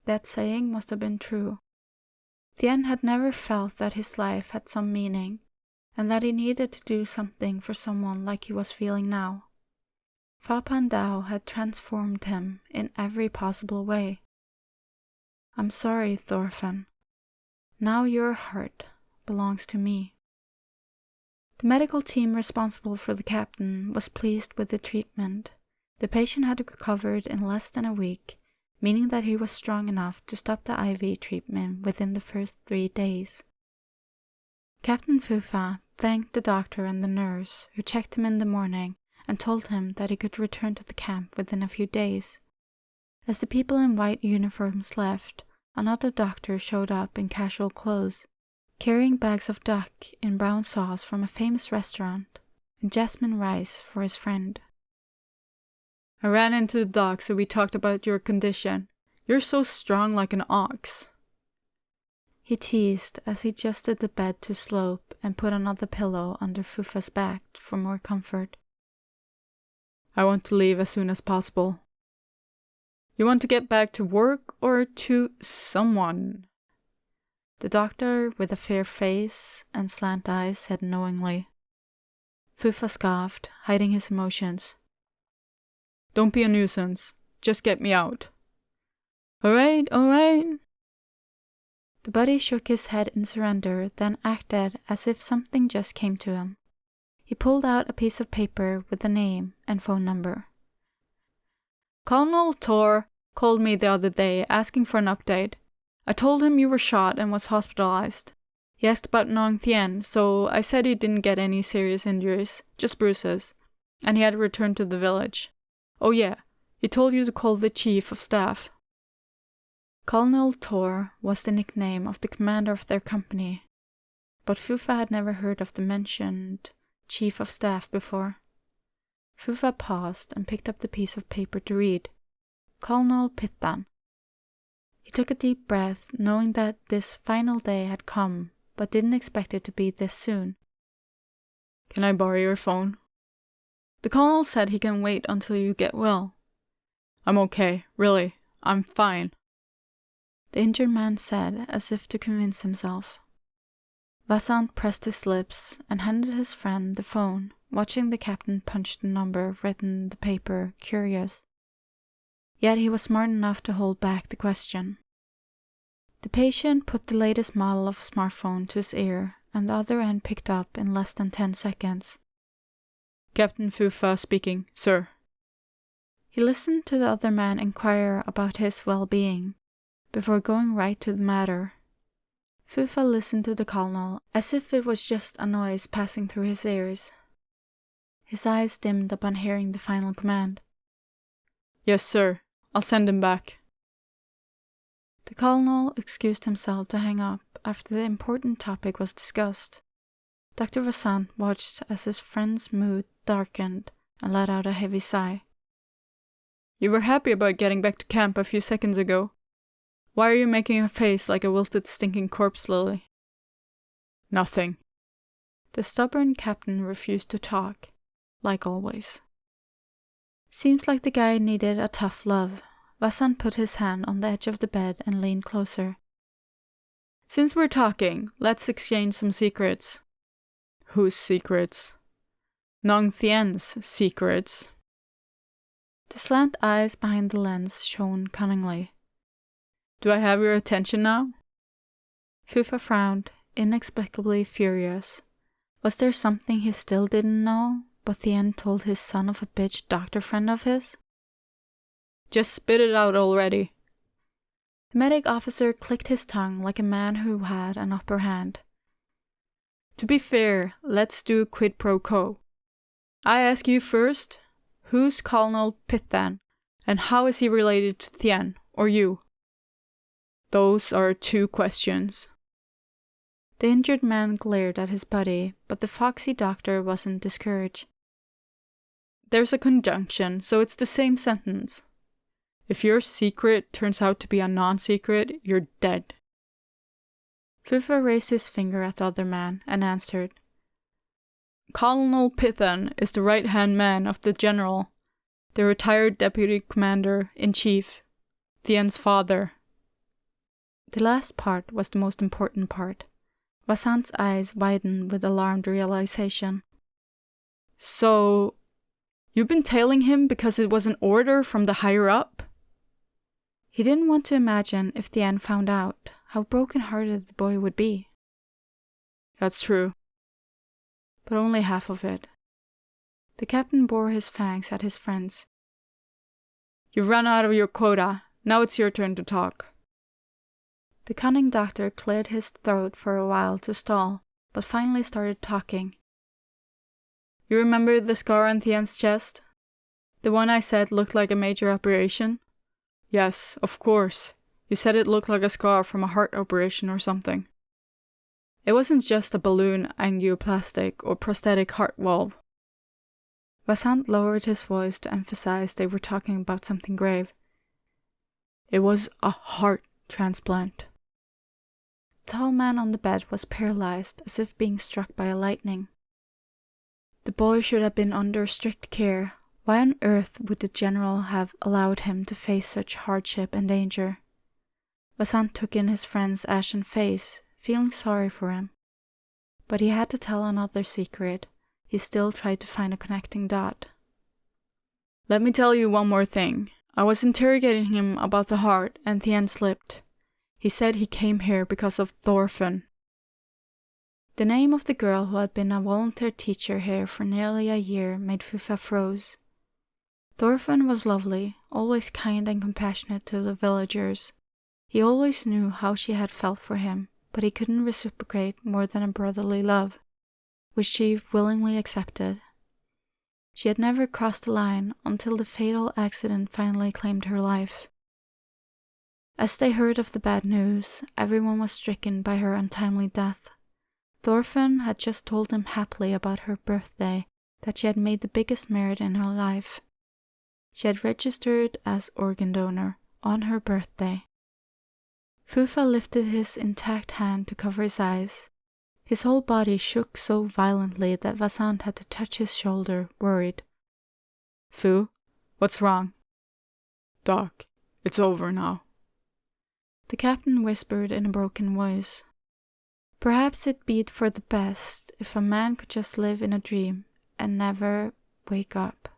That saying must have been true. Thien had never felt that his life had some meaning, and that he needed to do something for someone like he was feeling now. Fa Pandao had transformed him in every possible way. "I'm sorry, Thorfinn. Now your heart belongs to me." The medical team responsible for the captain was pleased with the treatment. The patient had recovered in less than a week, meaning that he was strong enough to stop the IV treatment within the first 3 days. Captain Fufa thanked the doctor and the nurse, who checked him in the morning and told him that he could return to the camp within a few days. As the people in white uniforms left, another doctor showed up in casual clothes, carrying bags of duck in brown sauce from a famous restaurant and jasmine rice for his friend. "I ran into the dock, so we talked about your condition. You're so strong like an ox." he teased as he adjusted the bed to slope and put another pillow under Fufa's back for more comfort. I want to leave as soon as possible. You want to get back to work or to someone? The doctor, with a fair face and slant eyes, said knowingly. Fufa scoffed, hiding his emotions. Don't be a nuisance. Just get me out. All right, all right. The buddy shook his head in surrender, then acted as if something just came to him. He pulled out a piece of paper with a name and phone number. Colonel Tor called me the other day asking for an update. I told him you were shot and was hospitalized. He asked about Thien, so I said he didn't get any serious injuries, just bruises, and he had returned to the village. Oh yeah, he told you to call the chief of staff. Colonel Tor was the nickname of the commander of their company, but Fufa had never heard of the mentioned chief of staff before. Fufa paused and picked up the piece of paper to read. Colonel Thien. He took a deep breath, knowing that this final day had come, but didn't expect it to be this soon. Can I borrow your phone? The colonel said he can wait until you get well. I'm okay, really. I'm fine. The injured man said, as if to convince himself. Vasant pressed his lips and handed his friend the phone, watching the captain punch the number written in the paper, curious. Yet he was smart enough to hold back the question. The patient put the latest model of a smartphone to his ear, and the other end picked up in less than 10 seconds. Captain Fufa speaking, sir. He listened to the other man inquire about his well-being, before going right to the matter. Fufa listened to the colonel as if it was just a noise passing through his ears. His eyes dimmed upon hearing the final command. Yes, sir. I'll send him back. The colonel excused himself to hang up after the important topic was discussed. Dr. Vasant watched as his friend's mood darkened and let out a heavy sigh. You were happy about getting back to camp a few seconds ago. Why are you making a face like a wilted, stinking corpse lily? Nothing. The stubborn captain refused to talk, like always. Seems like the guy needed a tough love. Vasant put his hand on the edge of the bed and leaned closer. Since we're talking, let's exchange some secrets. Whose secrets? Thien's secrets. The slant eyes behind the lens shone cunningly. Do I have your attention now? Fufa frowned, inexplicably furious. Was there something he still didn't know, but Thien told his son of a bitch doctor friend of his? Just spit it out already. The medic officer clicked his tongue like a man who had an upper hand. To be fair, let's do quid pro quo. I ask you first, who's Colonel Thien, and how is he related to Thien, or you? Those are 2 questions. The injured man glared at his buddy, but the foxy doctor wasn't discouraged. There's a conjunction, so it's the same sentence. If your secret turns out to be a non-secret, you're dead. Fufa raised his finger at the other man and answered. Colonel Thien is the right-hand man of the general, the retired deputy commander-in-chief, Thien's father. The last part was the most important part. Vasant's eyes widened with alarmed realization. So, you've been tailing him because it was an order from the higher-up? He didn't want to imagine if Thien found out how broken-hearted the boy would be. That's true. But only half of it. The captain bore his fangs at his friends. You've run out of your quota. Now it's your turn to talk. The cunning doctor cleared his throat for a while to stall, but finally started talking. You remember the scar on Thien's chest? The one I said looked like a major operation? Yes, of course. You said it looked like a scar from a heart operation or something. It wasn't just a balloon angioplastic or prosthetic heart valve. Vasant lowered his voice to emphasize they were talking about something grave. It was a heart transplant. The tall man on the bed was paralyzed, as if being struck by lightning. The boy should have been under strict care. Why on earth would the general have allowed him to face such hardship and danger? Vasant took in his friend's ashen face, feeling sorry for him. But he had to tell another secret. He still tried to find a connecting dot. Let me tell you one more thing. I was interrogating him about the heart, and Thien slipped. He said he came here because of Thorfinn. The name of the girl who had been a volunteer teacher here for nearly a year made Fufa froze. Thorfinn was lovely, always kind and compassionate to the villagers. He always knew how she had felt for him, but he couldn't reciprocate more than a brotherly love, which she willingly accepted. She had never crossed the line until the fatal accident finally claimed her life. As they heard of the bad news, everyone was stricken by her untimely death. Thorfinn had just told them happily about her birthday that she had made the biggest merit in her life. She had registered as organ donor on her birthday. Fufa lifted his intact hand to cover his eyes. His whole body shook so violently that Vasant had to touch his shoulder, worried. Fu, what's wrong? Doc, it's over now. The captain whispered in a broken voice. Perhaps it'd be for the best if a man could just live in a dream and never wake up.